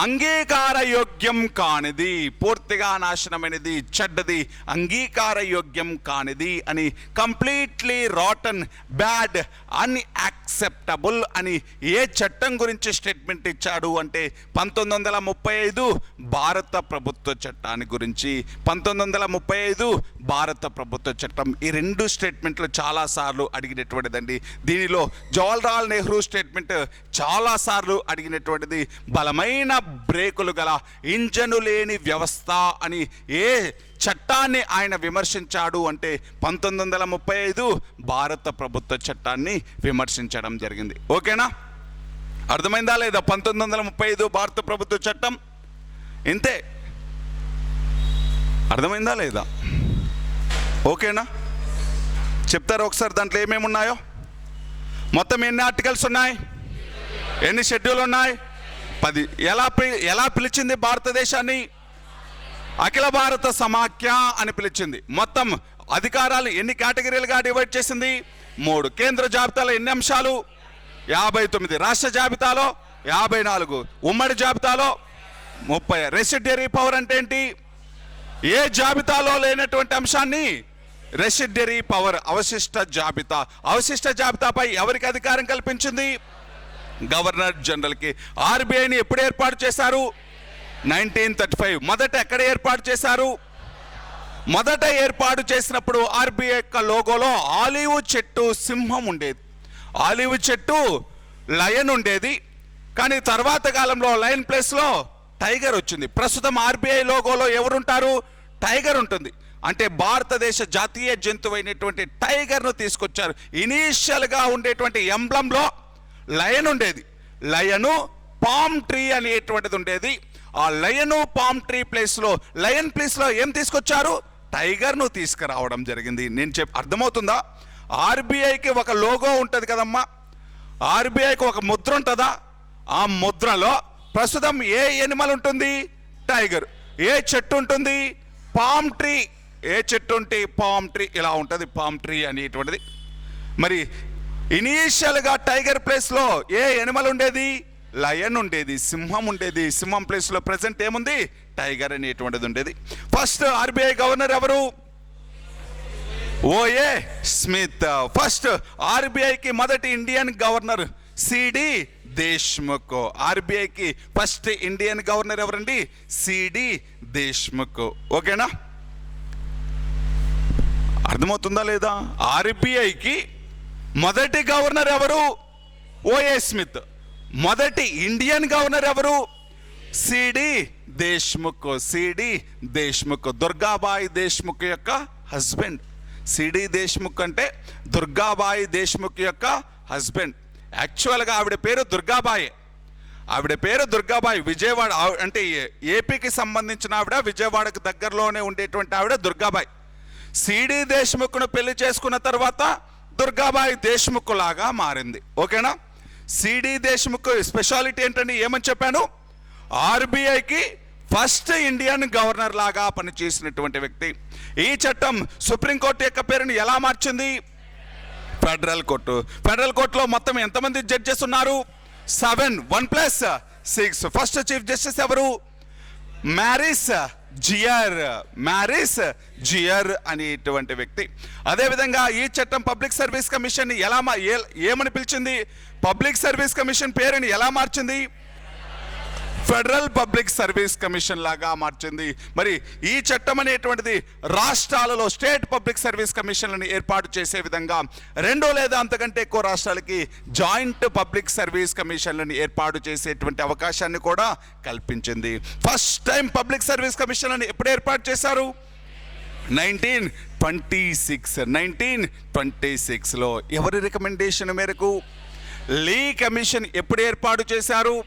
అంగీకారయోగ్యం కానిది. పూర్తిగా నాశనమైనది, చెడ్డది, అంగీకారయోగ్యం కానిది అని కంప్లీట్లీ రాటన్, బ్యాడ్, అన్యాక్సెప్టబుల్ అని ఏ చట్టం గురించి స్టేట్మెంట్ ఇచ్చాడు అంటే 1935 భారత ప్రభుత్వ చట్టాన్ని గురించి. 1935 భారత ప్రభుత్వ చట్టం. ఈ రెండు స్టేట్మెంట్లు చాలాసార్లు అడిగినటువంటిదండి. దీనిలో జవహర్లాల్ నెహ్రూ స్టేట్మెంట్ చాలాసార్లు అడిగినటువంటిది. బలమైన బ్రేకులు గల ఇంజను లేని వ్యవస్థ అని ఏ చట్టాన్ని ఆయన విమర్శించాడు అంటే 1935 భారత ప్రభుత్వ చట్టాన్ని విమర్శించడం జరిగింది. ఓకేనా? అర్థమైందా లేదా? 1935 భారత ప్రభుత్వ చట్టం ఇంతే. అర్థమైందా లేదా? ఓకేనా? చెప్తారు ఒకసారి దాంట్లో ఏమేమి ఉన్నాయో? మొత్తం ఎన్ని ఆర్టికల్స్ ఉన్నాయి? ఎన్ని షెడ్యూల్ ఉన్నాయి? 10. ఎలా పిలిచింది భారతదేశాన్ని? అఖిల భారత సమాఖ్య అని పిలిచింది. మొత్తం అధికారాలు ఎన్ని కేటగిరీలుగా డివైడ్ చేసింది? 3. కేంద్ర జాబితాలో ఎన్ని అంశాలు? 59. రాష్ట్ర జాబితాలో 54. ఉమ్మడి జాబితాలో 30. రెసిడ్యూరీ పవర్ అంటే ఏంటి? ఏ జాబితాలో లేనటువంటి అంశాన్ని రెసిడ్యూరీ పవర్, అవశిష్ట జాబితా. అవశిష్ట జాబితాపై ఎవరికి అధికారం కల్పించింది? గవర్నర్ జనరల్కి. ఆర్బీఐని ఎప్పుడు ఏర్పాటు చేశారు? 1935. మొదట ఎక్కడ ఏర్పాటు చేశారు? మొదట ఏర్పాటు చేసినప్పుడు ఆర్బీఐ యొక్క లోగోలో ఆలివ్ చెట్టు, సింహం ఉండేది. ఆలివ్ చెట్టు, లయన్ ఉండేది. కానీ తర్వాత కాలంలో లయన్ ప్లేస్లో టైగర్ వచ్చింది. ప్రస్తుతం ఆర్బీఐ లోగోలో ఎవరుంటారు? టైగర్ ఉంటుంది. అంటే భారతదేశ జాతీయ జంతువు అయినటువంటి టైగర్ను తీసుకొచ్చారు. ఇనీషియల్గా ఉండేటువంటి ఎంబ్లంలో లయన్ ఉండేది. లయను, పామ్ ట్రీ అనేటువంటిది ఉండేది. ఆ లయను, పామ్ ట్రీ ప్లేస్లో, లయన్ ప్లేస్లో ఏం తీసుకొచ్చారు? టైగర్ను తీసుకురావడం జరిగింది. నేను అర్థమవుతుందా? ఆర్బీఐకి ఒక లోగో ఉంటుంది కదమ్మా, ఆర్బీఐకి ఒక ముద్ర ఉంటుందా? ఆ ముద్రలో ప్రస్తుతం ఏ ఎనిమల్ ఉంటుంది? టైగర్. ఏ చెట్టు ఉంటుంది? Palm tree. ఏ చెట్టు ఉంటే పామ్ ట్రీ ఇలా ఉంటుంది, పామ్ ట్రీ అనేటువంటిది. మరి ఇనీషియల్గా టైగర్ ప్లేస్లో ఏ ఎనిమల్ ఉండేది? లయన్ ఉండేది, సింహం ఉండేది. సింహం ప్లేస్లో ప్రెసెంట్ ఏముంది? టైగర్ అనేటువంటిది ఉండేది. ఫస్ట్ ఆర్బీఐ గవర్నర్ ఎవరు? OA Smith. ఫస్ట్ ఆర్బీఐకి మొదటి ఇండియన్ గవర్నర్ సిడి దేశ్ముఖ్. ఆర్బీఐకి ఫస్ట్ ఇండియన్ గవర్నర్ ఎవరండి? సిడి దేశ్ముఖ్. ఓకేనా? అర్థమవుతుందా లేదా? ఆర్బీఐకి మొదటి గవర్నర్ ఎవరు? OA Smith. మొదటి ఇండియన్ గవర్నర్ ఎవరు? సిడి దేశ్ముఖ్. సిడి దేశ్ముఖ్ దుర్గాబాయి దేశ్ముఖ్ యొక్క హస్బెండ్. సిడి దేశ్ముఖ్ అంటే దుర్గాబాయి దేశ్ముఖ్ యొక్క హస్బెండ్. యాక్చువల్గా ఆవిడ పేరు దుర్గాబాయి. ఆవిడ పేరు దుర్గాబాయి. విజయవాడ అంటే ఏపీకి సంబంధించిన ఆవిడ, విజయవాడకు దగ్గరలోనే ఉండేటువంటి ఆవిడ దుర్గాబాయి. సిడి దేశ్ముఖ్ను పెళ్లి చేసుకున్న తర్వాత దుర్గాబాయి దేశ్ముఖ్ లాగా మారింది. ఓకేనా? సిడి దేశ్ముఖ్ స్పెషాలిటీ ఏంటండి? ఏమని చెప్పాను? ఆర్బీఐకి ఫస్ట్ ఇండియన్ గవర్నర్ లాగా పనిచేసినటువంటి వ్యక్తి. ఈ చట్టం సుప్రీంకోర్టు యొక్క పేరుని ఎలా మార్చింది? Federal court. ఫెడరల్ కోర్టులో మొత్తం ఎంతమంది జడ్జెస్ ఉన్నారు? 7. 1+6. ఫస్ట్ చీఫ్ జస్టిస్ ఎవరు? మ్యారిస్ జియర్. మ్యారిస్ జియర్ అనేటువంటి వ్యక్తి. అదేవిధంగా ఈ చట్టం పబ్లిక్ సర్వీస్ కమిషన్ ఏమని పిలిచింది? పబ్లిక్ సర్వీస్ కమిషన్ పేరుని ఎలా మార్చింది? ఫెడరల్ పబ్లిక్ సర్వీస్ కమిషన్ లాగా మార్చింది. మరి ఈ చట్టం అనేటువంటిది రాష్ట్రాలలో స్టేట్ పబ్లిక్ సర్వీస్ కమిషన్లను ఏర్పాటు చేసే విధంగా 2 లేదా అంతకంటే ఎక్కువ రాష్ట్రాలకి జాయింట్ పబ్లిక్ సర్వీస్ కమిషన్లను ఏర్పాటు చేసేటువంటి అవకాశాన్ని కూడా కల్పించింది. ఫస్ట్ టైం పబ్లిక్ సర్వీస్ కమిషన్లను ఎప్పుడు ఏర్పాటు చేశారు? 1926. 1926లో ఎవరి రికమెండేషన్ మేరకు? లీ కమిషన్ ఎప్పుడు ఏర్పాటు చేశారు?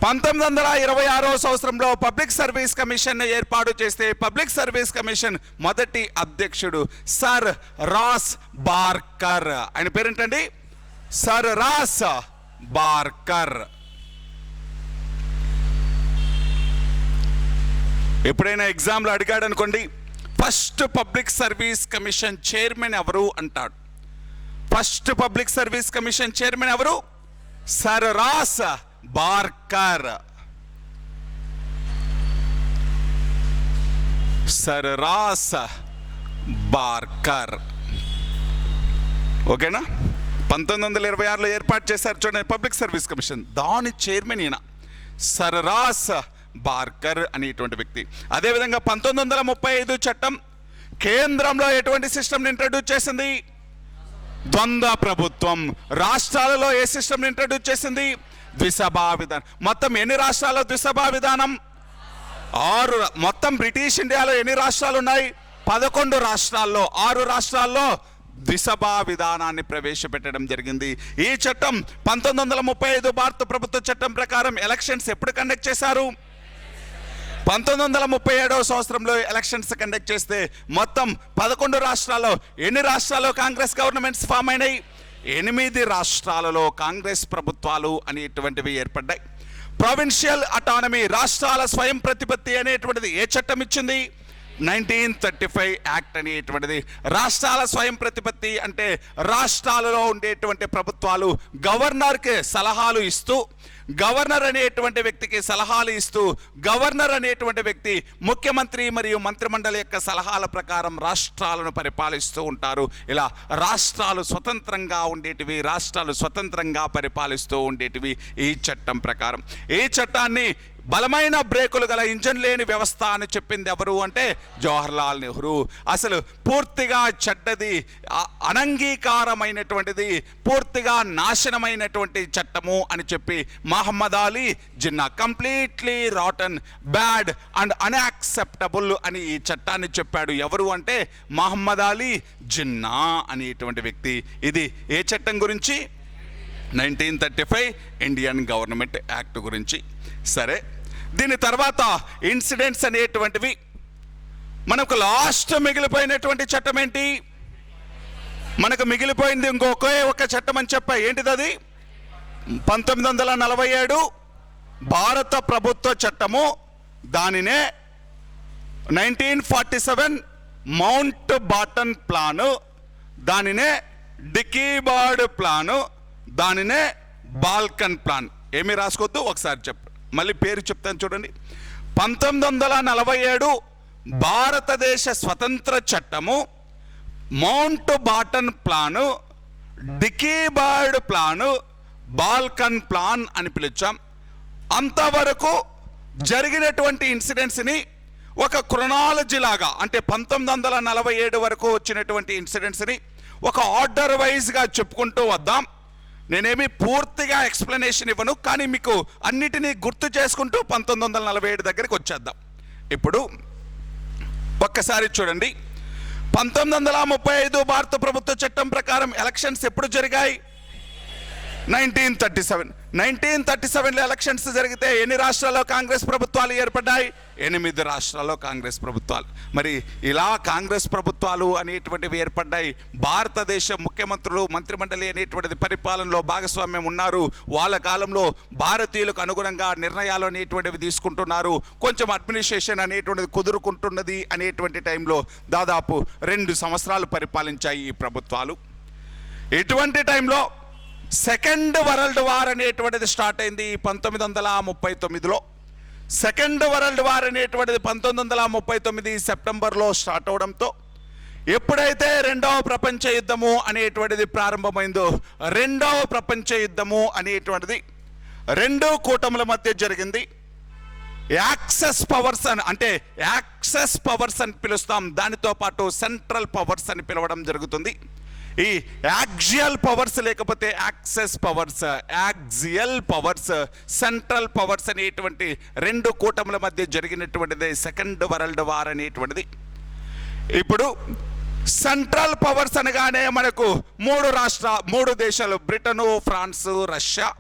1926వ సంవత్సరంలో పబ్లిక్ సర్వీస్ కమిషన్ ఏర్పాటు చేస్తే పబ్లిక్ సర్వీస్ కమిషన్ మొదటి అధ్యక్షుడు సర్ రాస్ బార్కర్. ఆయన పేరేంటండి? Sir Ross Barker. ఎప్పుడైనా ఎగ్జామ్లో అడిగాడు అనుకోండి, first public service commission chairman ఎవరు అంటాడు. First public service commission chairman ఎవరు? Sir Ross Barker. Sir Ross Barker. ఓకేనా? 1926లో ఏర్పాటు చేశారు చూడండి పబ్లిక్ సర్వీస్ కమిషన్. దాని చైర్మన్ ఈయన సర్ రాస్ బార్కర్ అనేటువంటి వ్యక్తి. అదేవిధంగా 1935 చట్టం కేంద్రంలో ఎటువంటి సిస్టమ్ని ఇంట్రడ్యూస్ చేసింది? ద్వంద్వ ప్రభుత్వం. రాష్ట్రాలలో ఏ సిస్టమ్ని ఇంట్రడ్యూస్ చేసింది? ద్విసభా విధానం. మొత్తం ఎన్ని రాష్ట్రాల్లో ద్విసభా విధానం? 6. మొత్తం బ్రిటిష్ ఇండియాలో ఎన్ని రాష్ట్రాలు ఉన్నాయి? 11 రాష్ట్రాల్లో 6 రాష్ట్రాల్లో ద్విసభా విధానాన్ని ప్రవేశపెట్టడం జరిగింది. ఈ చట్టం 1935 భారత ప్రభుత్వ చట్టం ప్రకారం ఎలక్షన్స్ ఎప్పుడు కండక్ట్ చేశారు? 1937వ సంవత్సరంలో ఎలక్షన్స్ కండక్ట్ చేస్తే మొత్తం 11 రాష్ట్రాల్లో ఎన్ని రాష్ట్రాల్లో కాంగ్రెస్ గవర్నమెంట్స్ ఫామ్ అయినాయి? 8 రాష్ట్రాలలో కాంగ్రెస్ ప్రభుత్వాలు అనేటువంటివి ఏర్పడ్డాయి. ప్రొవిన్షియల్ అటానమీ, రాష్ట్రాల స్వయం ప్రతిపత్తి అనేటువంటిది ఏ చట్టం ఇచ్చింది? 1935 యాక్ట్ అనేటువంటిది. రాష్ట్రాల స్వయం ప్రతిపత్తి అంటే రాష్ట్రాలలో ఉండేటువంటి ప్రభుత్వాలు గవర్నర్కి సలహాలు ఇస్తూ, గవర్నర్ అనేటువంటి వ్యక్తికి సలహాలు ఇస్తూ, గవర్నర్ అనేటువంటి వ్యక్తి ముఖ్యమంత్రి మరియు మంత్రిమండలి యొక్క సలహాల ప్రకారం రాష్ట్రాలను పరిపాలిస్తూ ఉంటారు. ఇలా రాష్ట్రాలు స్వతంత్రంగా ఉండేటివి, రాష్ట్రాలు స్వతంత్రంగా పరిపాలిస్తూ ఉండేటివి ఈ చట్టం ప్రకారం. ఈ చట్టాన్ని బలమైన బ్రేకులు గల ఇంజన్ లేని వ్యవస్థ అని చెప్పింది ఎవరు అంటే జవహర్లాల్ నెహ్రూ. అసలు పూర్తిగా చెడ్డది, అనంగీకారమైనటువంటిది, పూర్తిగా నాశనమైనటువంటి చట్టము అని చెప్పి Mohammed Ali Jinnah, completely rotten, bad and unacceptable అని ఈ చట్టాన్ని చెప్పాడు. ఎవరు అంటే మహమ్మద్ అలీ జిన్నా అనేటువంటి వ్యక్తి. ఇది ఏ చట్టం గురించి? 1935 ఇండియన్ గవర్నమెంట్ యాక్ట్ గురించి. సరే, దీని తర్వాత ఇన్సిడెంట్స్ అనేటువంటివి మనకు లాస్ట్ మిగిలిపోయినటువంటి చట్టం ఏంటి? మనకు మిగిలిపోయింది ఇంకొకే ఒక చట్టం అని చెప్పా. ఏంటిది అది? 1947 భారత ప్రభుత్వ చట్టము. దానినే 1947 మౌంట్ బాటన్ ప్లాను, దానినే డికీబార్డ్ ప్లాను, దానినే బాల్కన్ ప్లాన్. ఏమీ రాసుకోవద్దు, ఒకసారి మళ్ళీ పేరు చెప్తాను చూడండి. 1947 భారతదేశ స్వతంత్ర చట్టము, Mountbatten plan, Dickie Bird plan, Balkan plan అని పిలిచాం. అంతవరకు జరిగినటువంటి ఇన్సిడెంట్స్ని ఒక క్రొనాలజీ లాగా, అంటే 1947 వరకు వచ్చినటువంటి ఇన్సిడెంట్స్ని ఒక ఆర్డర్ వైజ్గా చెప్పుకుంటూ వద్దాం. నేనేమి పూర్తిగా ఎక్స్ప్లెనేషన్ ఇవ్వను, కానీ మీకు అన్నిటినీ గుర్తు చేసుకుంటూ 1947 దగ్గరికి వచ్చేద్దాం. ఇప్పుడు ఒక్కసారి చూడండి. 1935 భారత ప్రభుత్వ చట్టం ప్రకారం ఎలక్షన్స్ ఎప్పుడు జరిగాయి? 1937లో ఎలక్షన్స్ జరిగితే ఎన్ని రాష్ట్రాల్లో కాంగ్రెస్ ప్రభుత్వాలు ఏర్పడ్డాయి? 8 రాష్ట్రాల్లో కాంగ్రెస్ ప్రభుత్వాలు. మరి ఇలా కాంగ్రెస్ ప్రభుత్వాలు అనేటువంటివి ఏర్పడ్డాయి. భారతదేశ ముఖ్యమంత్రులు, మంత్రిమండలి అనేటువంటిది పరిపాలనలో భాగస్వామ్యం ఉన్నారు. వాళ్ళ కాలంలో భారతీయులకు అనుగుణంగా నిర్ణయాలు అనేటువంటివి తీసుకుంటున్నారు. కొంచెం అడ్మినిస్ట్రేషన్ అనేటువంటిది కుదురుకుంటున్నది అనేటువంటి టైంలో దాదాపు 2 సంవత్సరాలు పరిపాలించాయి ఈ ప్రభుత్వాలు. ఇటువంటి టైంలో సెకండ్ వరల్డ్ వార్ అనేటువంటిది స్టార్ట్ అయింది 1939లో. సెకండ్ వరల్డ్ వార్ అనేటువంటిది 1939 సెప్టెంబర్లో స్టార్ట్ అవడంతో ఎప్పుడైతే రెండవ ప్రపంచ యుద్ధము అనేటువంటిది ప్రారంభమైందో, రెండవ ప్రపంచ యుద్ధము అనేటువంటిది 2 కూటముల మధ్య జరిగింది. యాక్సెస్ పవర్స్ అని, అంటే యాక్సెస్ పవర్స్ అని పిలుస్తాం, దానితో పాటు సెంట్రల్ పవర్స్ అని పిలవడం జరుగుతుంది. ఈ యాక్సియల్ పవర్స్ లేకపోతే access powers, axial powers, central powers అనేటువంటి 2 కూటముల మధ్య జరిగినటువంటిది సెకండ్ వరల్డ్ వార్ అనేటువంటిది. ఇప్పుడు సెంట్రల్ పవర్స్ అనగానే మనకు 3 దేశాలు, బ్రిటను, ఫ్రాన్సు, రష్యా.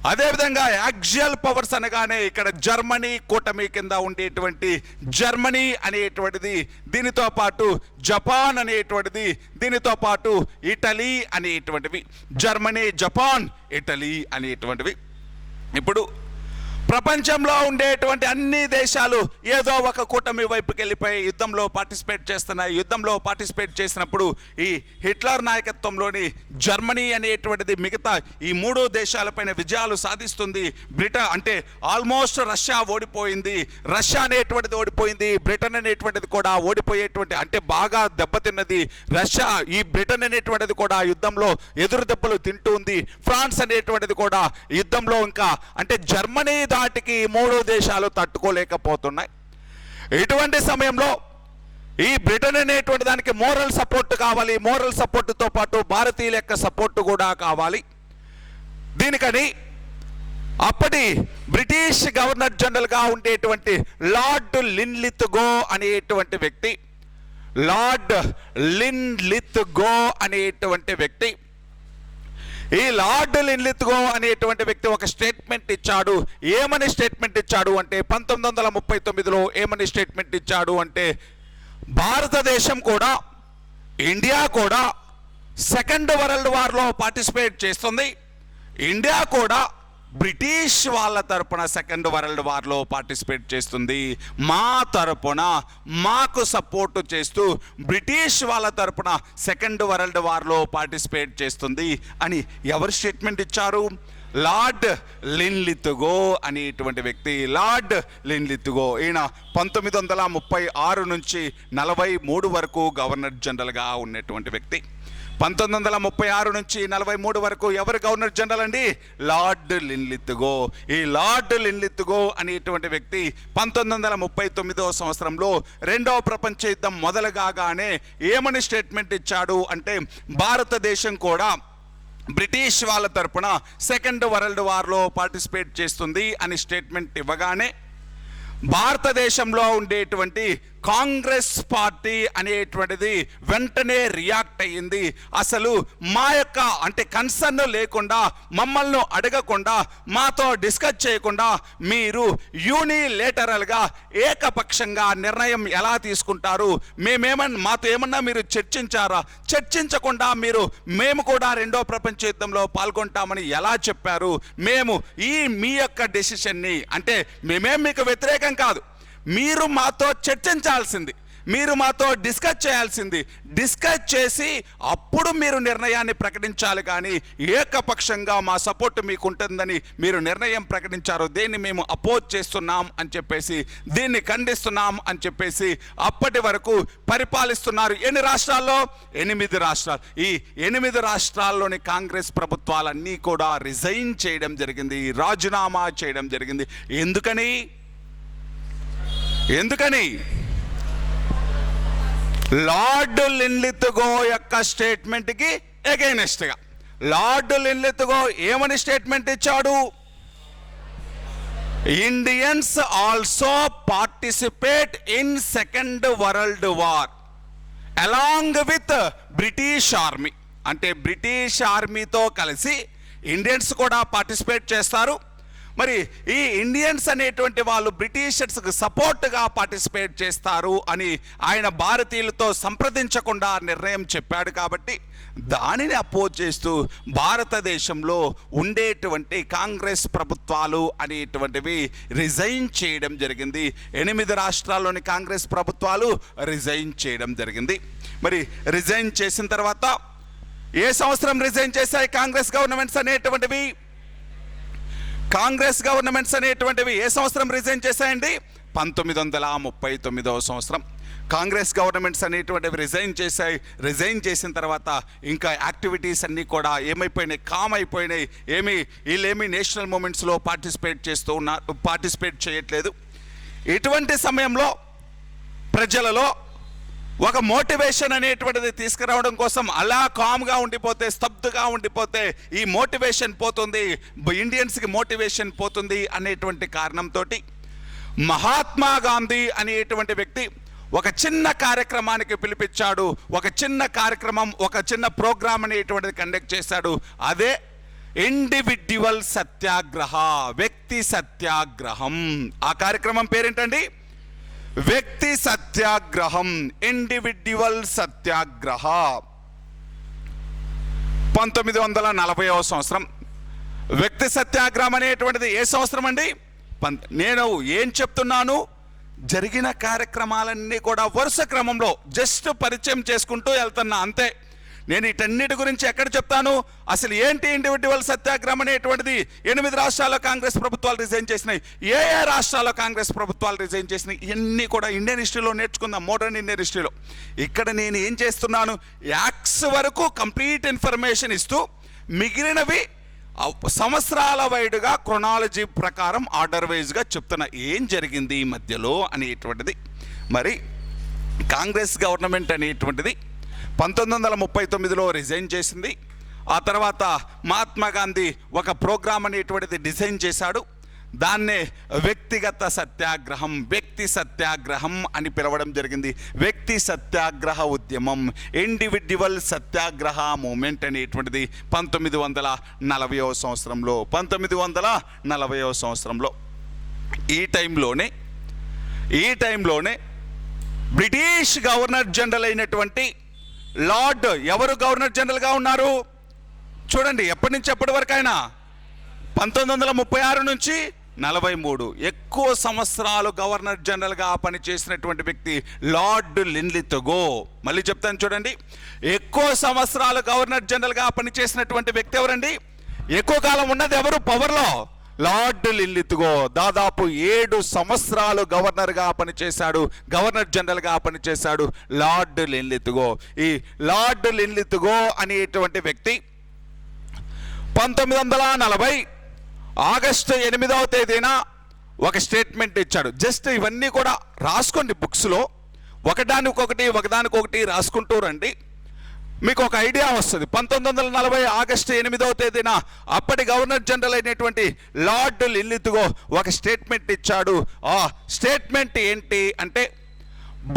అదేవిధంగా యాక్సియల్ పవర్స్ అనగానే ఇక్కడ జర్మనీ కూటమి కింద ఉండేటువంటి జర్మనీ అనేటువంటిది, దీనితో పాటు జపాన్ అనేటువంటిది, దీనితో పాటు ఇటలీ అనేటువంటివి, జర్మనీ, జపాన్, ఇటలీ అనేటువంటివి. ఇప్పుడు ప్రపంచంలో ఉండేటువంటి అన్ని దేశాలు ఏదో ఒక కూటమి వైపుకి వెళ్ళిపోయి యుద్ధంలో పార్టిసిపేట్ చేస్తున్నాయి. యుద్ధంలో పార్టిసిపేట్ చేసినప్పుడు ఈ హిట్లర్ నాయకత్వంలోని జర్మనీ అనేటువంటిది మిగతా ఈ 3 దేశాలపైన విజయాలు సాధిస్తుంది. బ్రిటన్ అంటే ఆల్మోస్ట్ రష్యా ఓడిపోయింది, రష్యా అనేటువంటిది ఓడిపోయింది, బ్రిటన్ అనేటువంటిది కూడా ఓడిపోయేటువంటి అంటే బాగా దెబ్బతిన్నది రష్యా. ఈ బ్రిటన్ అనేటువంటిది కూడా యుద్ధంలో ఎదురు దెబ్బలు తింటుంది. ఫ్రాన్స్ అనేటువంటిది కూడా యుద్ధంలో ఇంకా అంటే జర్మనీ దాటికి 3 దేశాలు తట్టుకోలేకపోతున్నాయి. ఇటువంటి సమయంలో ఈ బ్రిటన్ అనేటువంటి దానికి మోరల్ సపోర్ట్ కావాలి. మోరల్ సపోర్టుతో పాటు భారతీయుల యొక్క సపోర్ట్ కూడా కావాలి. దీనికని అప్పటి బ్రిటిష్ గవర్నర్ జనరల్గా ఉండేటువంటి లార్డ్ లిన్లిత్గో అనేటువంటి వ్యక్తి, లార్డ్ లిన్లిత్గో అనేటువంటి వ్యక్తి, ఈ లార్డ్ లిన్లిత్గో అనేటువంటి వ్యక్తి ఒక స్టేట్మెంట్ ఇచ్చాడు. ఏమని స్టేట్మెంట్ ఇచ్చాడు అంటే 1939లో ఏమని స్టేట్మెంట్ ఇచ్చాడు అంటే భారతదేశం కూడా ఇండియా కూడా సెకండ్ వరల్డ్ వార్లో పార్టిసిపేట్ చేస్తుంది. ఇండియా కూడా బ్రిటిష్ వాళ్ళ తరపున సెకండ్ వరల్డ్ వార్లో పార్టిసిపేట్ చేస్తుంది. మా తరపున మాకు సపోర్ట్ చేస్తూ బ్రిటిష్ వాళ్ళ తరపున సెకండ్ వరల్డ్ వార్లో పార్టిసిపేట్ చేస్తుంది అని ఎవరు స్టేట్మెంట్ ఇచ్చారు? లార్డ్ లిన్లిత్గో అనేటువంటి వ్యక్తి. లార్డ్ లిన్లిత్గో ఈయన 1936 నుంచి 43 వరకు గవర్నర్ జనరల్గా ఉన్నటువంటి వ్యక్తి. 1936 నుంచి 43 వరకు ఎవరు గవర్నర్ జనరల్ అండి? Lord Linlithgow. ఈ లార్డ్ లిన్లిత్గో అనేటువంటి వ్యక్తి 1939వ సంవత్సరంలో 2వ ప్రపంచ యుద్ధం మొదలు కాగానే ఏమని స్టేట్మెంట్ ఇచ్చాడు అంటే భారతదేశం కూడా బ్రిటిష్ వాళ్ళ తరపున సెకండ్ వరల్డ్ వార్లో పార్టిసిపేట్ చేస్తుంది అని స్టేట్మెంట్ ఇవ్వగానే భారతదేశంలో ఉండేటువంటి కాంగ్రెస్ పార్టీ అనేటువంటిది వెంటనే రియాక్ట్ అయ్యింది. అసలు మా యొక్క అంటే కన్సర్న్ లేకుండా, మమ్మల్ని అడగకుండా, మాతో డిస్కస్ చేయకుండా మీరు యూనిలేటరల్గా ఏకపక్షంగా నిర్ణయం ఎలా తీసుకుంటారు? మాతో ఏమన్నా మీరు చర్చించారా? చర్చించకుండా మేము కూడా 2వ ప్రపంచ యుద్ధంలో పాల్గొంటామని ఎలా చెప్పారు? మేము మీ యొక్క డెసిషన్ని అంటే మేమేం మీకు వ్యతిరేకం కాదు, మీరు మాతో చర్చించాల్సింది, మీరు మాతో డిస్కస్ చేయాల్సింది, డిస్కస్ చేసి అప్పుడు మీరు నిర్ణయాన్ని ప్రకటించాలి. కానీ ఏకపక్షంగా మా సపోర్ట్ మీకు ఉంటుందని మీరు నిర్ణయం ప్రకటించారు, దీన్ని మేము అపోజ్ చేస్తున్నాం అని చెప్పేసి, దీన్ని ఖండిస్తున్నాం అని చెప్పేసి అప్పటి వరకు పరిపాలిస్తున్నారు. ఎన్ని రాష్ట్రాల్లో? 8 రాష్ట్రాలు. ఈ 8 రాష్ట్రాల్లోని కాంగ్రెస్ ప్రభుత్వాలన్నీ కూడా రిజైన్ చేయడం జరిగింది, రాజీనామా చేయడం జరిగింది. ఎందుకని? లార్డ్ లిన్లిత్గో యొక్క స్టేట్మెంట్కి ఎగైనెస్ట్గా లార్డ్ లిన్లిత్గో ఏమని స్టేట్మెంట్ ఇచ్చాడు? Indians also participate in second world war along with British army. అంటే బ్రిటిష్ ఆర్మీతో కలిసి ఇండియన్స్ కూడా పార్టిసిపేట్ చేస్తారు. మరి ఈ ఇండియన్స్ అనేటువంటి వాళ్ళు బ్రిటిషర్స్కి సపోర్ట్గా పార్టిసిపేట్ చేస్తారు అని ఆయన భారతీయులతో సంప్రదించకుండా నిర్ణయం చెప్పాడు. కాబట్టి దానిని అపోజ్ చేస్తూ భారతదేశంలో ఉండేటువంటి కాంగ్రెస్ ప్రభుత్వాలు అనేటువంటివి రిజైన్ చేయడం జరిగింది. 8 రాష్ట్రాల్లోని కాంగ్రెస్ ప్రభుత్వాలు రిజైన్ చేయడం జరిగింది. మరి రిజైన్ చేసిన తర్వాత ఏ సంవత్సరం రిజైన్ చేశాయి కాంగ్రెస్ గవర్నమెంట్స్ అనేటువంటివి? కాంగ్రెస్ గవర్నమెంట్స్ అనేటువంటివి ఏ సంవత్సరం రిజైన్ చేశాయండి? 1939వ సంవత్సరం కాంగ్రెస్ గవర్నమెంట్స్ అనేటువంటివి రిజైన్ చేశాయి. రిజైన్ చేసిన తర్వాత ఇంకా యాక్టివిటీస్ అన్నీ కూడా ఏమైపోయినాయి? కామ్ అయిపోయినాయి. వీళ్ళేమి నేషనల్ మూమెంట్స్లో పార్టిసిపేట్ చేయట్లేదు. ఇటువంటి సమయంలో ప్రజలలో ఒక మోటివేషన్ అనేటువంటిది తీసుకురావడం కోసం అలా కామ్గా ఉండిపోతే, స్తబ్దుగా ఉండిపోతే ఈ మోటివేషన్ పోతుంది, ఇండియన్స్కి మోటివేషన్ పోతుంది అనేటువంటి కారణంతో మహాత్మా గాంధీ అనేటువంటి వ్యక్తి ఒక చిన్న కార్యక్రమానికి పిలిపించాడు. ఒక చిన్న ప్రోగ్రామ్ అనేటువంటిది కండక్ట్ చేశాడు. అదే ఇండివిడ్యువల్ సత్యాగ్రహ, వ్యక్తి సత్యాగ్రహం. ఆ కార్యక్రమం పేరేంటండి? వ్యక్తి సత్యాగ్రహం, ఇండివిడ్యువల్ సత్యాగ్రహ. 1940వ సంవత్సరం. వ్యక్తి సత్యాగ్రహం అనేటువంటిది ఏ సంవత్సరం అండి? నేను ఏం చెప్తున్నాను, జరిగిన కార్యక్రమాలన్నీ కూడా వరుస క్రమంలో జస్ట్ పరిచయం చేసుకుంటూ వెళ్తున్నా అంతే. నేను వీటన్నిటి గురించి ఎక్కడ చెప్తాను, అసలు ఏంటి ఇండివిడ్యువల్ సత్యాగ్రహం అనేటువంటిది. 8 రాష్ట్రాల్లో కాంగ్రెస్ ప్రభుత్వాలు రిజైన్ చేసినాయి. ఏ రాష్ట్రాల్లో కాంగ్రెస్ ప్రభుత్వాలు రిజైన్ చేసినాయి, ఇవన్నీ కూడా ఇండియన్ హిస్టరీలో నేర్చుకుందాం, మోడర్న్ ఇండియన్ హిస్టరీలో. ఇక్కడ నేను ఏం చేస్తున్నాను, యాక్ట్స్ వరకు కంప్లీట్ ఇన్ఫర్మేషన్ ఇస్తూ మిగిలినవి సంవత్సరాల వైడ్గా క్రొనాలజీ ప్రకారం ఆర్డర్ వైజ్గా చెప్తున్నా ఏం జరిగింది ఈ మధ్యలో అనేటువంటిది. మరి కాంగ్రెస్ గవర్నమెంట్ అనేటువంటిది 1939లో రిజైన్ చేసింది. ఆ తర్వాత మహాత్మా గాంధీ ఒక ప్రోగ్రాం అనేటువంటిది డిజైన్ చేశాడు. దాన్నే వ్యక్తిగత సత్యాగ్రహం, వ్యక్తి సత్యాగ్రహం అని పిలవడం జరిగింది. వ్యక్తి సత్యాగ్రహ ఉద్యమం, ఇండివిడ్యువల్ సత్యాగ్రహ మూమెంట్ అనేటువంటిది 1940వ సంవత్సరంలో 1940వ సంవత్సరంలో ఈ టైంలోనే బ్రిటిష్ గవర్నర్ జనరల్ అయినటువంటి లార్డ్, ఎవరు గవర్నర్ జనరల్గా ఉన్నారు చూడండి, ఎప్పటి నుంచి ఎప్పటి వరకు ఆయన 1936 నుంచి 43 ఎక్కువ సంవత్సరాలు గవర్నర్ జనరల్గా పనిచేసినటువంటి వ్యక్తి లార్డ్ లిన్లిత్గో. మళ్ళీ చెప్తాను చూడండి, ఎక్కువ సంవత్సరాలు గవర్నర్ జనరల్గా పనిచేసినటువంటి వ్యక్తి ఎవరండి? ఎక్కువ కాలం ఉన్నది ఎవరు పవర్లో? Lord Linlithgow. దాదాపు 7 సంవత్సరాలు గవర్నర్గా పనిచేశాడు, గవర్నర్ జనరల్గా పనిచేశాడు లార్డ్ లిన్లిత్గో. ఈ లార్డ్ లిన్లిత్గో అనేటువంటి వ్యక్తి 1940 ఆగస్టు 8వ తేదీన ఒక స్టేట్మెంట్ ఇచ్చాడు. జస్ట్ ఇవన్నీ కూడా రాసుకోండి బుక్స్లో, ఒకదానికొకటి రాసుకుంటూ రండి, మీకు ఒక ఐడియా వస్తుంది. 1940 ఆగస్టు 8వ తేదీన అప్పటి గవర్నర్ జనరల్ అయినటువంటి లార్డ్ లిన్లిత్గో ఒక స్టేట్మెంట్ ఇచ్చాడు. ఆ స్టేట్మెంట్ ఏంటి అంటే,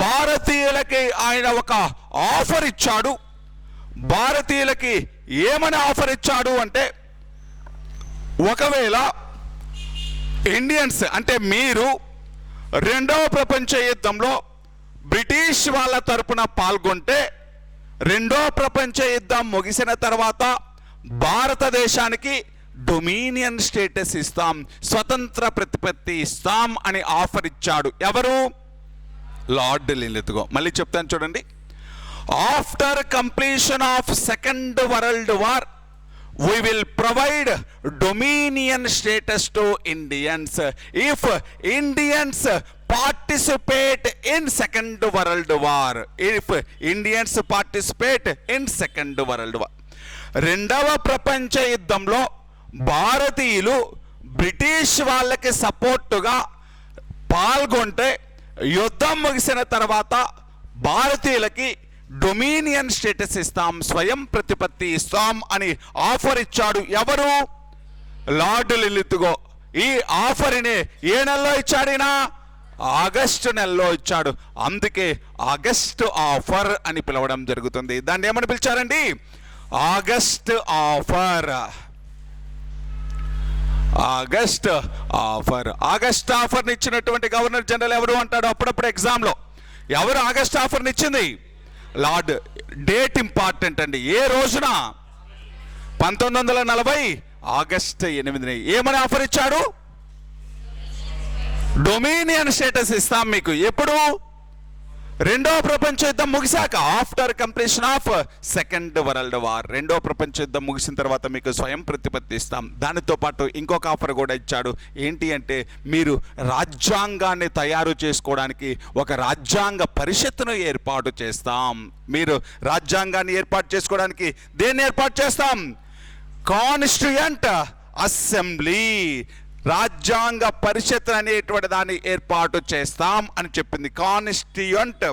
భారతీయులకి ఆయన ఒక ఆఫర్ ఇచ్చాడు. భారతీయులకి ఏమని ఆఫర్ ఇచ్చాడు అంటే, ఒకవేళ ఇండియన్స్ అంటే మీరు 2వ ప్రపంచ యుద్ధంలో బ్రిటిష్ వాళ్ళ తరపున పాల్గొంటే 2వ ప్రపంచ యుద్ధం ముగిసిన తర్వాత భారతదేశానికి డొమినియన్ స్టేటస్ ఇస్తాం, స్వతంత్ర ప్రతిపత్తి ఇస్తాం అని ఆఫర్ ఇచ్చాడు. ఎవరు? Lord Linlithgow. మళ్ళీ చెప్తాను చూడండి, after completion of second world war we will provide dominion status to Indians if Indians participate in second world war. If Indians participate in second world war. 2వ ప్రపంచ యుద్ధంలో భారతీయులు బ్రిటిష్ వాళ్ళకి సపోర్టుగా పాల్గొంటే యుద్ధం ముగిసిన తర్వాత భారతీయులకి డొమినియన్ స్టేటస్ ఇస్తాం, స్వయం ప్రతిపత్తి ఇస్తాం అని ఆఫర్ ఇచ్చాడు. ఎవరు? Lord Linlithgow. ఈ ఆఫర్ని ఏ నెలలో ఇచ్చాడినా? ఆగస్టు నెలలో ఇచ్చాడు. అందుకే ఆగస్ట్ ఆఫర్ అని పిలవడం జరుగుతుంది. దాన్ని ఏమని పిలిచారండి? August offer. August offer. August ఆఫర్ని ఇచ్చినటువంటి గవర్నర్ జనరల్ ఎవరు అంటాడు అప్పుడప్పుడు ఎగ్జామ్లో. ఎవరు ఆగస్ట్ ఆఫర్ని ఇచ్చింది? లార్డ్. డేట్ ఇంపార్టెంట్ అండి. ఏ రోజున? 1940 ఆగస్టు 8ని. ఏమని ఆఫర్ ఇచ్చాడు? డొమినియన్ స్టేటస్ ఇస్తాం మీకు. ఎప్పుడు? 2వ ప్రపంచ యుద్ధం ముగిశాక, after completion of second world war. 2వ ప్రపంచ యుద్ధం ముగిసిన తర్వాత మీకు స్వయం ప్రతిపత్తి ఇస్తాం. దానితో పాటు ఇంకొక ఆఫర్ కూడా ఇచ్చాడు. ఏంటి అంటే, మీరు రాజ్యాంగాన్ని తయారు చేసుకోవడానికి ఒక రాజ్యాంగ పరిషత్తును ఏర్పాటు చేస్తాం. మీరు రాజ్యాంగాన్ని ఏర్పాటు చేసుకోవడానికి దేన్ని ఏర్పాటు చేస్తాం? కాన్స్టిట్యూయెంట్ అసెంబ్లీ, రాజ్యాంగ పరిషత్ అనేటువంటి దాన్ని ఏర్పాటు చేస్తాం అని చెప్పింది. Constituent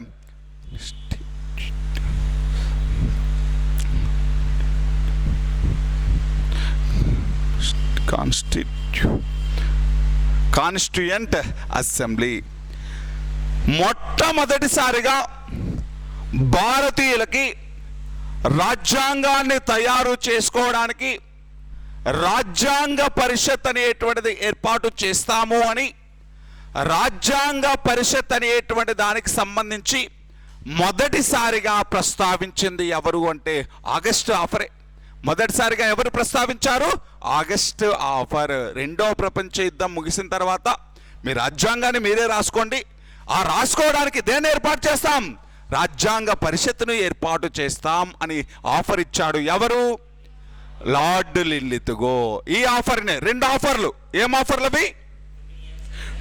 constituent assembly. మొట్టమొదటిసారిగా భారతీయులకి రాజ్యాంగాన్ని తయారు చేసుకోవడానికి రాజ్యాంగ పరిషత్ అనేటువంటిది ఏర్పాటు చేస్తాము అని రాజ్యాంగ పరిషత్ అనేటువంటి దానికి సంబంధించి మొదటిసారిగా ప్రస్తావించింది ఎవరు అంటే ఆగస్టు ఆఫరే. మొదటిసారిగా ఎవరు ప్రస్తావించారు? August offer. రెండవ ప్రపంచ యుద్ధం ముగిసిన తర్వాత మీ రాజ్యాంగాన్ని మీరే రాసుకోండి. ఆ రాసుకోవడానికి దేన్ని ఏర్పాటు చేస్తాం? రాజ్యాంగ పరిషత్తును ఏర్పాటు చేస్తాం అని ఆఫర్ ఇచ్చాడు. ఎవరు? Lord Linlithgow. ఈ ఆఫర్నే, రెండు ఆఫర్లు. ఏం ఆఫర్లు అవి?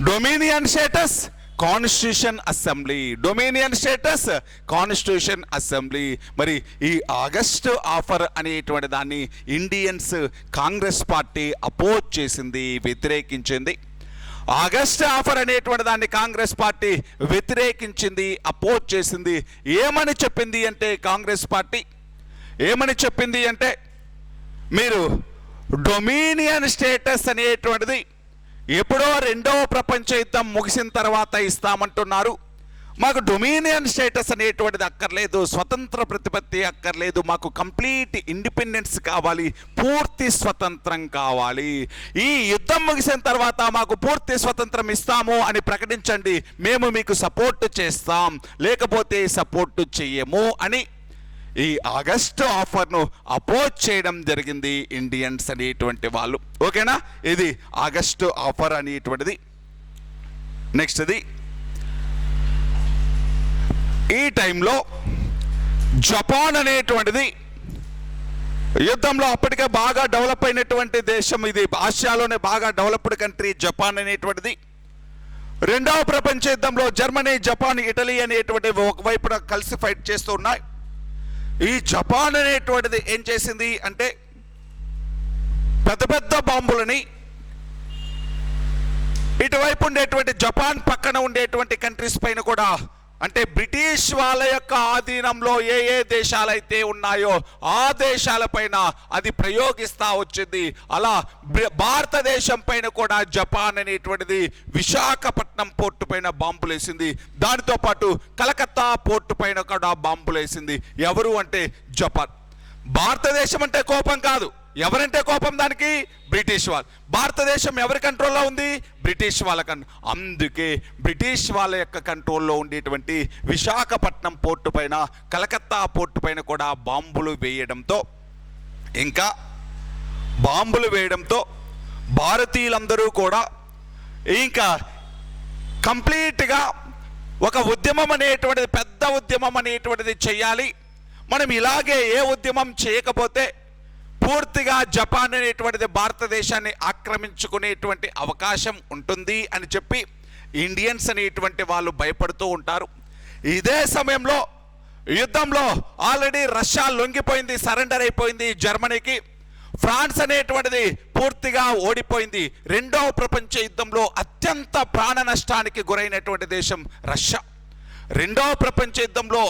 Dominion status, constitution assembly. Dominion status, constitution assembly. మరి ఈ ఆగస్టు ఆఫర్ అనేటువంటి దాన్ని ఇండియన్స్ కాంగ్రెస్ పార్టీ అపోజ్ చేసింది, వ్యతిరేకించింది. ఆగస్టు ఆఫర్ అనేటువంటి దాన్ని కాంగ్రెస్ పార్టీ వ్యతిరేకించింది, అపోజ్ చేసింది. ఏమని చెప్పింది అంటే కాంగ్రెస్ పార్టీ ఏమని చెప్పింది అంటే, మీరు డొమినియన్ స్టేటస్ అనేటువంటిది ఎప్పుడో రెండవ ప్రపంచ యుద్ధం ముగిసిన తర్వాత ఇస్తామంటున్నారు. మాకు డొమినియన్ స్టేటస్ అనేటువంటిది అక్కర్లేదు, స్వతంత్ర ప్రతిపత్తి అక్కర్లేదు, మాకు కంప్లీట్ ఇండిపెండెన్స్ కావాలి, పూర్తి స్వతంత్రం కావాలి. ఈ యుద్ధం ముగిసిన తర్వాత మాకు పూర్తి స్వతంత్రం ఇస్తాము అని ప్రకటించండి, మేము మీకు సపోర్ట్ చేస్తాం, లేకపోతే సపోర్ట్ చెయ్యము అని ఈ ఆగస్టు ఆఫర్ను అపోజ్ చేయడం జరిగింది ఇండియన్స్ అనేటువంటి వాళ్ళు. ఓకేనా? ఇది ఆగస్టు ఆఫర్ అనేటువంటిది. నెక్స్ట్ ఇది ఈ టైంలో జపాన్ అనేటువంటిది యుద్ధంలో అప్పటికే బాగా డెవలప్ అయినటువంటి దేశం. ఇది ఆసియాలోనే బాగా డెవలప్డ్ కంట్రీ జపాన్ అనేటువంటిది. రెండవ ప్రపంచ యుద్ధంలో జర్మనీ, జపాన్, ఇటలీ అనేటువంటి ఒకవైపున కలిసి ఫైట్ చేస్తూ ఉన్నాయి. ఈ జపాన్ అనేటువంటిది ఏం చేసింది అంటే, పెద్ద పెద్ద బాంబులని ఇటువైపు ఉండేటువంటి జపాన్ పక్కన ఉండేటువంటి కంట్రీస్ పైన కూడా, అంటే బ్రిటిష్ వాళ్ళ యొక్క ఆధీనంలో ఏ ఏ దేశాలైతే ఉన్నాయో ఆ దేశాలపైన అది ప్రయోగిస్తూ వచ్చింది. అలా భారతదేశం పైన కూడా జపాన్ అనేటువంటిది విశాఖపట్నం పోర్టు పైన బాంబులు వేసింది. దానితో పాటు కలకత్తా పోర్టు పైన కూడా బాంబులు వేసింది. ఎవరు అంటే జపాన్. భారతదేశం అంటే కోపం కాదు. ఎవరంటే కోపం దానికి? బ్రిటిష్ వాళ్ళు. భారతదేశం ఎవరి కంట్రోల్లో ఉంది? బ్రిటిష్ వాళ్ళ అందుకే బ్రిటిష్ వాళ్ళ యొక్క కంట్రోల్లో ఉండేటువంటి విశాఖపట్నం పోర్టు పైన, కలకత్తా పోర్టు పైన కూడా బాంబులు వేయడంతో, ఇంకా బాంబులు వేయడంతో భారతీయులందరూ కూడా ఇంకా కంప్లీట్గా ఒక ఉద్యమం అనేటువంటిది, పెద్ద ఉద్యమం అనేటువంటిది చేయాలి. మనం ఇలాగే ఏ ఉద్యమం చేయకపోతే పూర్తిగా జపాన్ అనేటువంటిది భారతదేశాన్ని ఆక్రమించుకునేటువంటి అవకాశం ఉంటుంది అని చెప్పి ఇండియన్స్ అనేటువంటి వాళ్ళు భయపడుతూ ఉంటారు. ఇదే సమయంలో యుద్ధంలో ఆల్రెడీ రష్యా లొంగిపోయింది, సరెండర్ అయిపోయింది జర్మనీకి. ఫ్రాన్స్ అనేటువంటిది పూర్తిగా ఓడిపోయింది. రెండవ ప్రపంచ యుద్ధంలో అత్యంత ప్రాణ నష్టానికి గురైనటువంటి దేశం రష్యా. రెండవ ప్రపంచ యుద్ధంలో